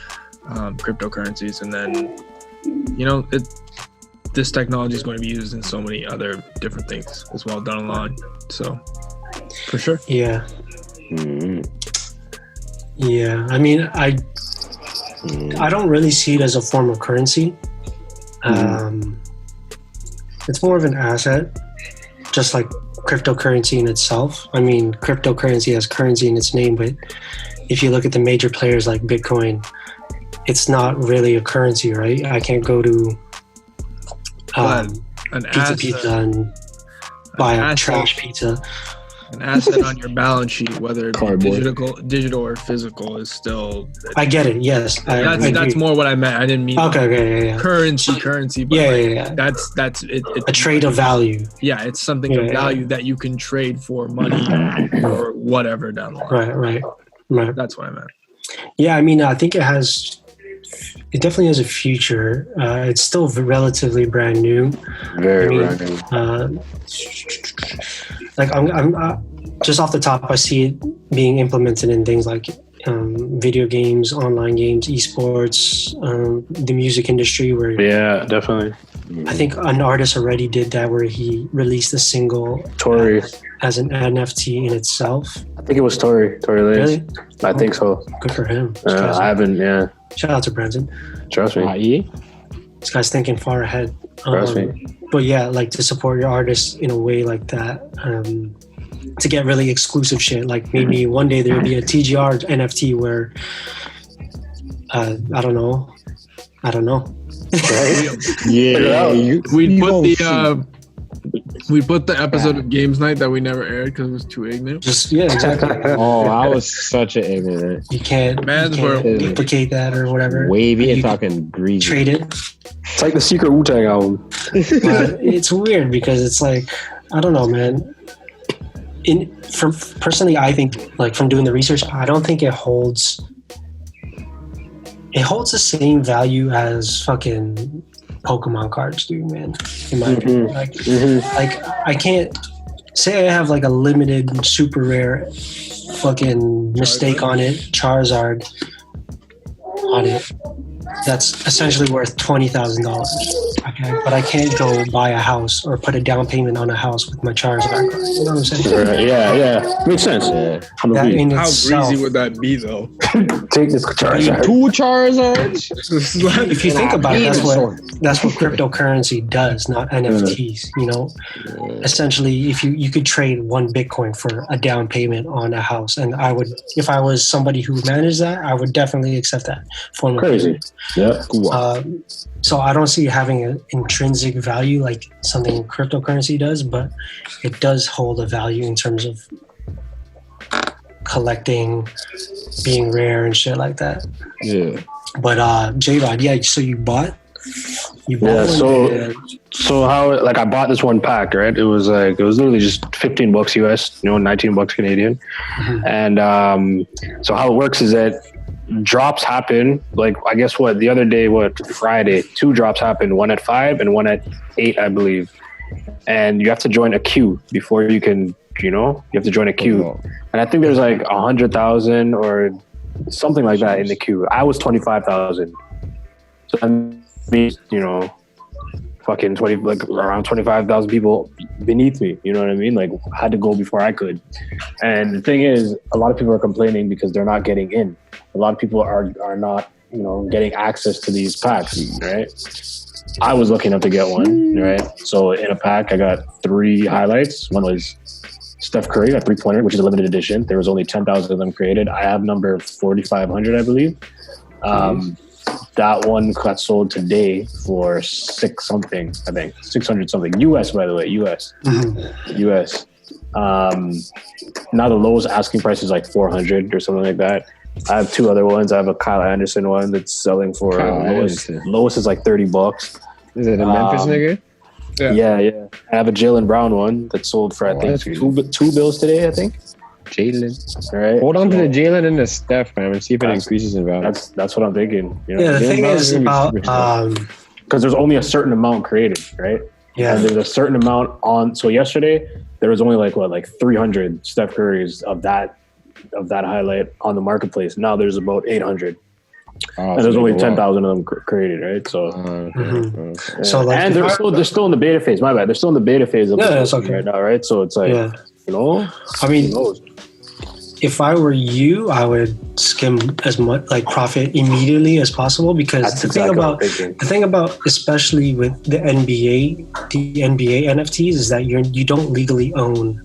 cryptocurrencies, and then, you know, this technology is going to be used in so many other different things as well down the line, so for sure. Yeah. Mm-hmm. Yeah. I mean, I don't really see it as a form of currency. It's more of an asset, just like cryptocurrency in itself. I mean, cryptocurrency has currency in its name, but if you look at the major players like Bitcoin, it's not really a currency, right? I can't go to An Pizza asset, Pizza and buy a asset. trash pizza. An asset on your balance sheet, whether it be Cardboard. digital or physical, is still. I get it. Yes, That's agree. more what I meant. I didn't mean Okay. currency. But Yeah. That's it. A trade of value. Yeah, it's something of value that you can trade for money or whatever down the line. Right. That's what I meant. Yeah, I mean, I think it definitely has a future. It's still relatively brand new. Very brand new. Like I'm just off the top, I see it being implemented in things like video games, online games, esports, the music industry. Where Definitely. I think an artist already did that, where he released a single Tory. as an NFT in itself. I think it was Tory Lanez. Really? I think so. Good for him. I haven't. Yeah. Shout out to Brandon. Trust me. This guy's thinking far ahead. Trust me. But yeah, like to support your artists in a way like that, to get really exclusive shit. Like maybe one day there will be a TGR NFT where, I don't know. Right? We put the episode of Games Night that we never aired because it was too ignorant. Exactly. Oh, I was such an ignorant. You can't duplicate that or whatever. Wavy and talking greasy. Trade it. It's like the secret Wu-Tang album. But it's weird because it's like, I don't know, man. Personally, I think, like, from doing the research, I don't think it holds the same value as fucking Pokemon cards do, man. In my opinion, like I can't say I have like a limited super rare fucking mistake on it, Charizard on it. That's essentially worth $20,000. Okay, but I can't go buy a house or put a down payment on a house with my Charizard card. You know what I'm saying? Right. Yeah. Makes sense. Yeah. How greasy would that be, though? Take this Charizard. 2 Charizards. If you think about it, that's what cryptocurrency does, not NFTs. You know, essentially, if you could trade 1 Bitcoin for a down payment on a house, and I would, if I was somebody who managed that, I would definitely accept that form of Crazy. payment. Yeah. So I don't see it having an intrinsic value like something cryptocurrency does, but it does hold a value in terms of collecting, being rare and shit like that. Yeah. But J-Rod, so you bought one? So how, like, I bought this 1 pack, right? It was literally just $15 US, $19 Canadian. And so how it works is that drops happen, like, I guess the other day, Friday, 2 drops happened, one at 5 and one at 8, I believe. And you have to join a queue before you can, you have to join a queue. And I think there's like 100,000 or something like that in the queue. I was 25,000. So that means, fucking around 25,000 people beneath me. You know what I mean? Like, I had to go before I could. And the thing is, a lot of people are complaining because they're not getting in. A lot of people are not, getting access to these packs, right? I was lucky enough to get one, right? So in a pack, I got 3 highlights. One was Steph Curry, a 3-pointer, which is a limited edition. There was only 10,000 of them created. I have number 4,500, I believe. That one got sold today for 6 something, I think 600 something US, by the way, US. Now the lowest asking price is like 400 or something like that. I have 2 other ones. I have a Kyle Anderson one that's selling for lowest is like $30. Is it a Memphis nigga? Yeah. I have a Jaylen Brown one that sold for I think two bills today. I think. Jaylen. All right. Hold on to the Jaylen and the Steph, man, and see if it increases in value. That's what I'm thinking. Yeah, the thing is about because there's only a certain amount created, right? Yeah. And there's a certain amount on. So yesterday there was only like 300 Steph Currys of that highlight on the marketplace. Now there's about 800. And there's only 10,000 of them created, right? So, so like, and they're still in the beta phase. My bad, they're still in the beta phase of right now, right? So it's like, I mean, if I were you, I would skim as much like profit immediately as possible, because the thing about especially with the NBA NFTs is that you don't legally own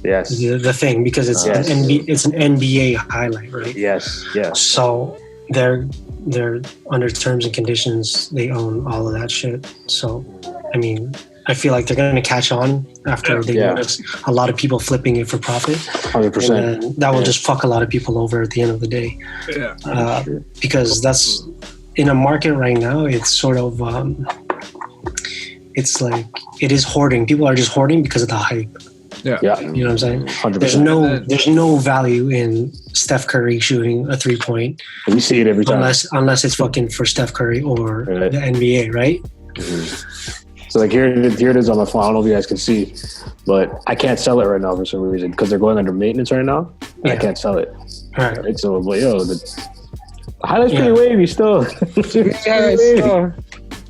the thing, because it's an NBA highlight, right? Yes. So they're under terms and conditions, they own all of that shit. So I mean, I feel like they're going to catch on after they notice a lot of people flipping it for profit. 100%. And that will just fuck a lot of people over at the end of the day. Yeah. Because that's in a market right now. It's sort of it's like it is hoarding. People are just hoarding because of the hype. Yeah. You know what I'm saying? 100%. There's no value in Steph Curry shooting a 3-point. We see it every time. Unless it's fucking for Steph Curry or the NBA, right? So like here it is on my phone. I don't know if you guys can see, but I can't sell it right now for some reason because they're going under maintenance right now. And I can't sell it. Right. So, but the highlight's pretty wavy still.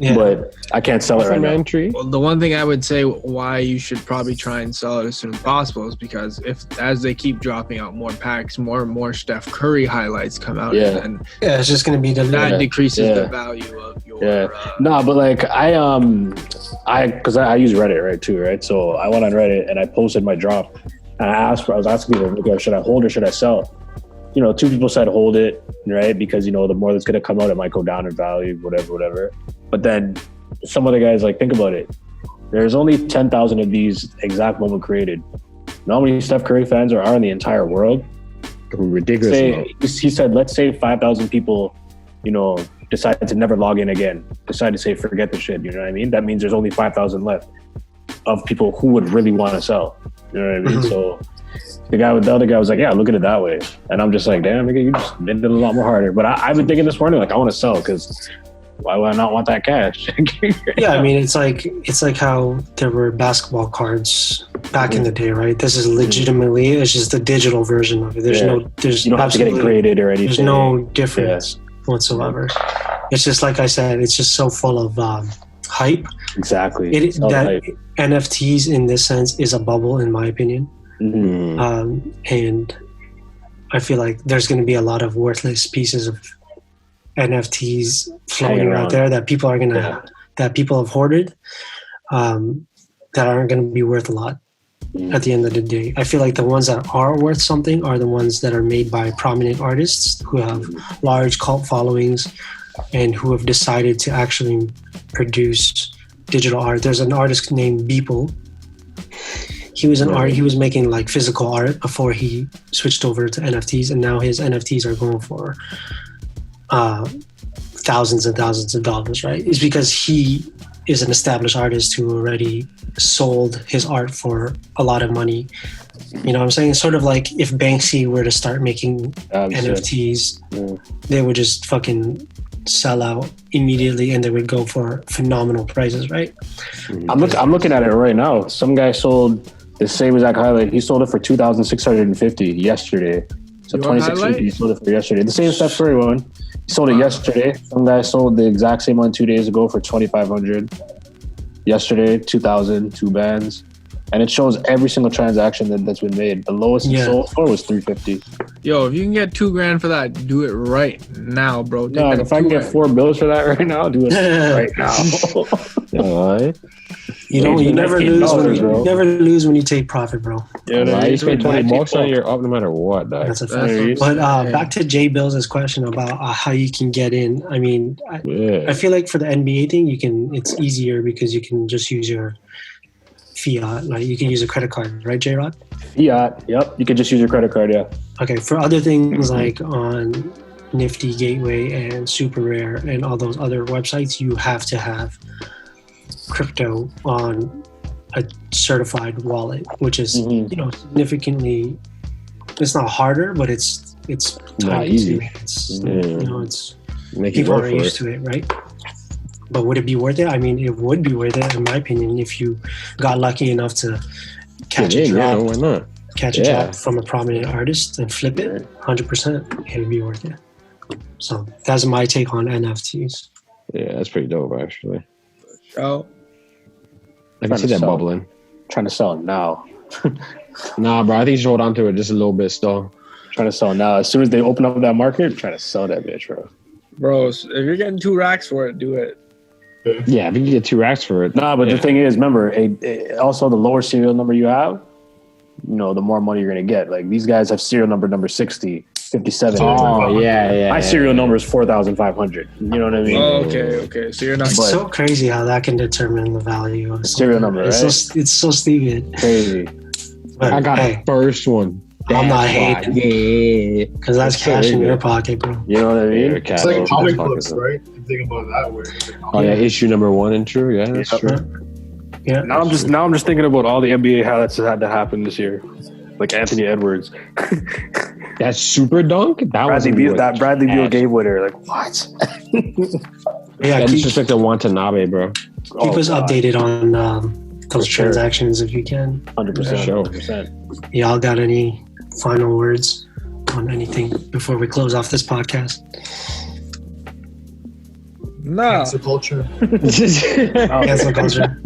But I can't sell it right now. Well, the one thing I would say why you should probably try and sell it as soon as possible is because as they keep dropping out more packs, more and more Steph Curry highlights come out. And it's just going to be that decreases the value of your. No, but like because I use Reddit right. So I went on Reddit and I posted my drop. And I was asking people, should I hold or should I sell? 2 people said hold it, right? Because, the more that's going to come out, it might go down in value, whatever. But then some other guys, think about it. There's only 10,000 of these exact moment created. You know how many Steph Curry fans are in the entire world? Ridiculous. He said, let's say 5,000 people, decide to never log in again. Decide to say, forget the shit, you know what I mean? That means there's only 5,000 left of people who would really want to sell. You know what I mean? So the other guy was like, yeah, look at it that way. And I'm just like, damn, nigga, you just made it a lot more harder. But I've been thinking this morning, I want to sell because why would I not want that cash? Yeah, I mean, it's like how there were basketball cards back in the day, right? This is legitimately, it's just the digital version of it. There's you don't have to get it graded or anything. There's no difference whatsoever. It's just like I said, it's just so full of hype. Exactly. That NFTs in this sense is a bubble, in my opinion. And I feel like there's going to be a lot of worthless pieces of NFTs floating around there that people are gonna that people have hoarded that aren't going to be worth a lot at the end of the day. I feel like the ones that are worth something are the ones that are made by prominent artists who have large cult followings and who have decided to actually produce digital art. There's an artist named Beeple. He was making physical art before he switched over to NFTs, and now his NFTs are going for thousands and thousands of dollars, right? It's because he is an established artist who already sold his art for a lot of money. You know what I'm saying? It's sort of like if Banksy were to start making NFTs, they would just fucking sell out immediately and they would go for phenomenal prices, right? I'm looking at it right now. Some guy sold the same exact highlight. He sold it for $2,650 yesterday. So 2650 he sold it for yesterday. The same Steph Curry one. He sold it yesterday. Some guy sold the exact same one 2 days ago for $2,500. Yesterday, $2,000, 2 bands. And it shows every single transaction that's been made. The lowest it sold for was $350. Yo, if you can get $2,000 for that, do it right now, bro. No, if I can get $4 bills for that right now, do it right now. All right. You never lose when you take profit, bro. Yeah, you spend $20 on you're up no matter what, dog. That's a fact. But back to Jay Bills' question about how you can get in. I mean, I feel like for the NBA thing, it's easier because you can just use your fiat. Like you can use a credit card, right, J-Rod? Fiat, yep. You can just use your credit card, yeah. Okay, for other things like on Nifty Gateway and Super Rare and all those other websites, you have to have crypto on a certified wallet, which is significantly, it's not harder, but it's not easy. It's people are used to it, right? But would it be worth it? I mean, it would be worth it in my opinion if you got lucky enough to catch a drop. Why not? Catch a drop from a prominent artist and flip it. 100%, it would be worth it. So that's my take on NFTs. Yeah, that's pretty dope, actually. Oh, I can see that bubbling. Trying to sell it now. Nah, bro. I think you should hold on to it just a little bit still. Trying to sell it now. As soon as they open up that market, trying to sell that bitch, bro. Bro, if you're getting $2,000 for it, do it. Yeah, if you can get $2,000 for it. Nah, but the thing is, remember, also the lower serial number you have, the more money you're gonna get. Like these guys have serial number 60. 57. Oh yeah. My serial number is 4,500. You know what I mean? Oh, okay. So you're not. It's so crazy how that can determine the value of Serial number, it's right? it's so stupid. Crazy. But, I got the first one. I'm not That's why. hating. Yeah. because that's cash in your pocket, bro. You know what I mean? It's like comic books, right? If you think about it that way. It's like Oh yeah, issue number 1 and true. Yeah, that's true. Yeah. Now I'm just thinking about all the NBA highlights that had to happen this year, like Anthony Edwards, That super dunk. Bradley Beal game winner. Like what? Yeah, That's keep just like the Watanabe, bro. us updated on those For sure. transactions if you can. 100%. Sure. 100%. Y'all got any final words on anything before we close off this podcast? Nah, cancel culture. Cancel culture.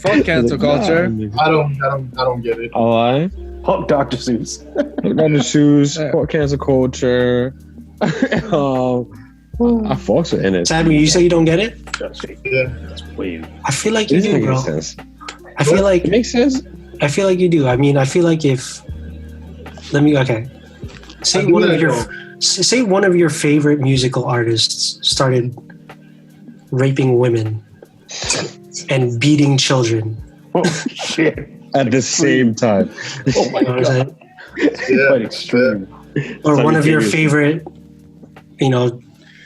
fuck cancel culture. I don't get it. Oh, I Fuck Dr. Seuss. got the shoes. Yeah. Fuck cancel culture. I fucks with NFTs. Sammy, you say you don't get it? Yeah. Wait. I feel like you It doesn't do, make bro. sense. I feel like It makes sense. you do. I mean, I feel like if say I do one of that, your though. say one of your favorite musical artists started raping women and beating children. Oh shit. At the same time. Oh my You know what I'm god. saying? Yeah. Quite extreme. Or one of your Simultaneously. favorite,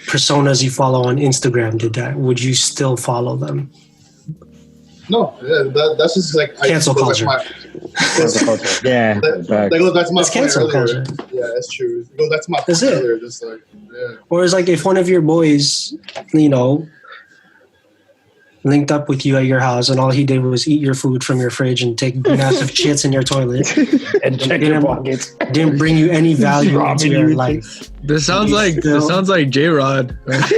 personas you follow on Instagram did that. Would you still follow them? No, yeah, that's just like Cancel goes culture. back to Cancel culture. Yeah. that goes back to my It's point cancel earlier. culture. Yeah, that's true. It goes back to my That's point it. earlier. Just like, yeah. Or it's like if one of your boys, linked up with you at your house and all he did was eat your food from your fridge and take massive shits in your toilet, And check your pockets. didn't bring you any value into Robbing your you. life. This sounds like J-Rod. Would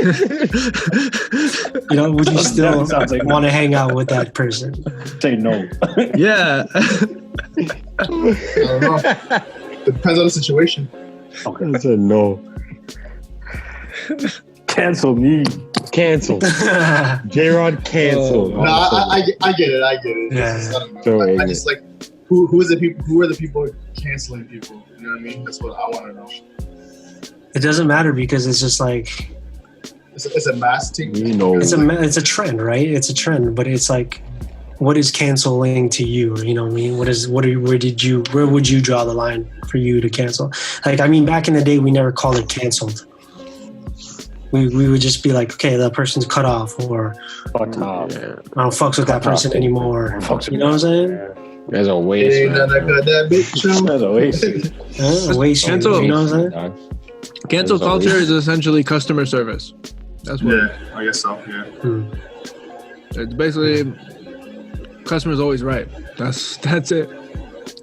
you still Sounds like- want to hang out with that person? Say no. Yeah. I don't know. Depends on the situation. I said no. Cancel me. Cancel. J-Rod canceled. Oh. No, I get it. Yeah. It's just, I don't know. So I ignorant. just like who are the people canceling people? You know what I mean? That's what I want to know. It doesn't matter because it's just like It's a mass thing. You know. it's a trend, right? It's a trend, but it's like, what is canceling to you? You know what I mean? Where would you draw the line for you to cancel? Like, I mean, back in the day, we never called it canceled. We would just be like, okay, that person's cut off, or Fuck off. I don't fucks with that person anymore. Fucks You know what I'm saying? There's a waste. Ain't nothing man. got that bitch. That's a waste. Waste, Cancel. you know what I'm saying? Dog. Cancel culture is essentially customer service. That's what Yeah, I guess so. Yeah. it's basically. Customer's always right. That's it.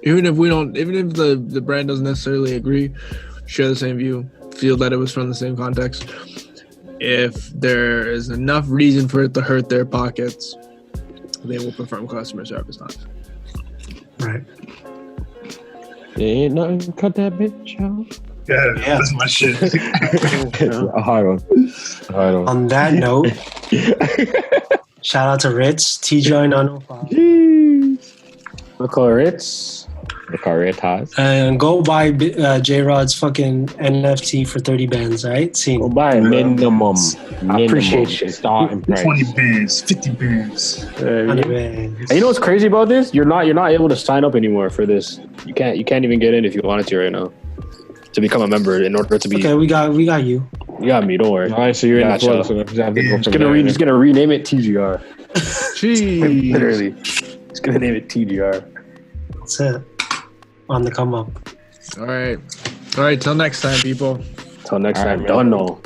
Even if the brand doesn't necessarily agree, share the same view, feel that it was from the same context. If there is enough reason for it to hurt their pockets, they will perform customer service on it. Right. Ain't nothing cut that bitch off. Yeah, that's my shit. A hard one. On that note, shout out to Ritz, TGR 905. Look at Ritz. The career ties. And go buy J-Rod's fucking NFT for 30 bands, right? See, Go buy it, man. Minimum. I appreciate you. Starting price. 20 bands, 50 bands. 100 bands. And you know what's crazy about this? You're not able to sign up anymore for this. You can't even get in if you wanted to right now. To become a member in order to be. Okay, we got you. You got me. Don't worry. All right, so you're in the Gotcha. flow. So just have to go from Just there. gonna rename it TGR. Jeez. Literally, just gonna name it TGR. That's it. On the come up. All right. Till next time, people. Till next All right, time. man. Don't know.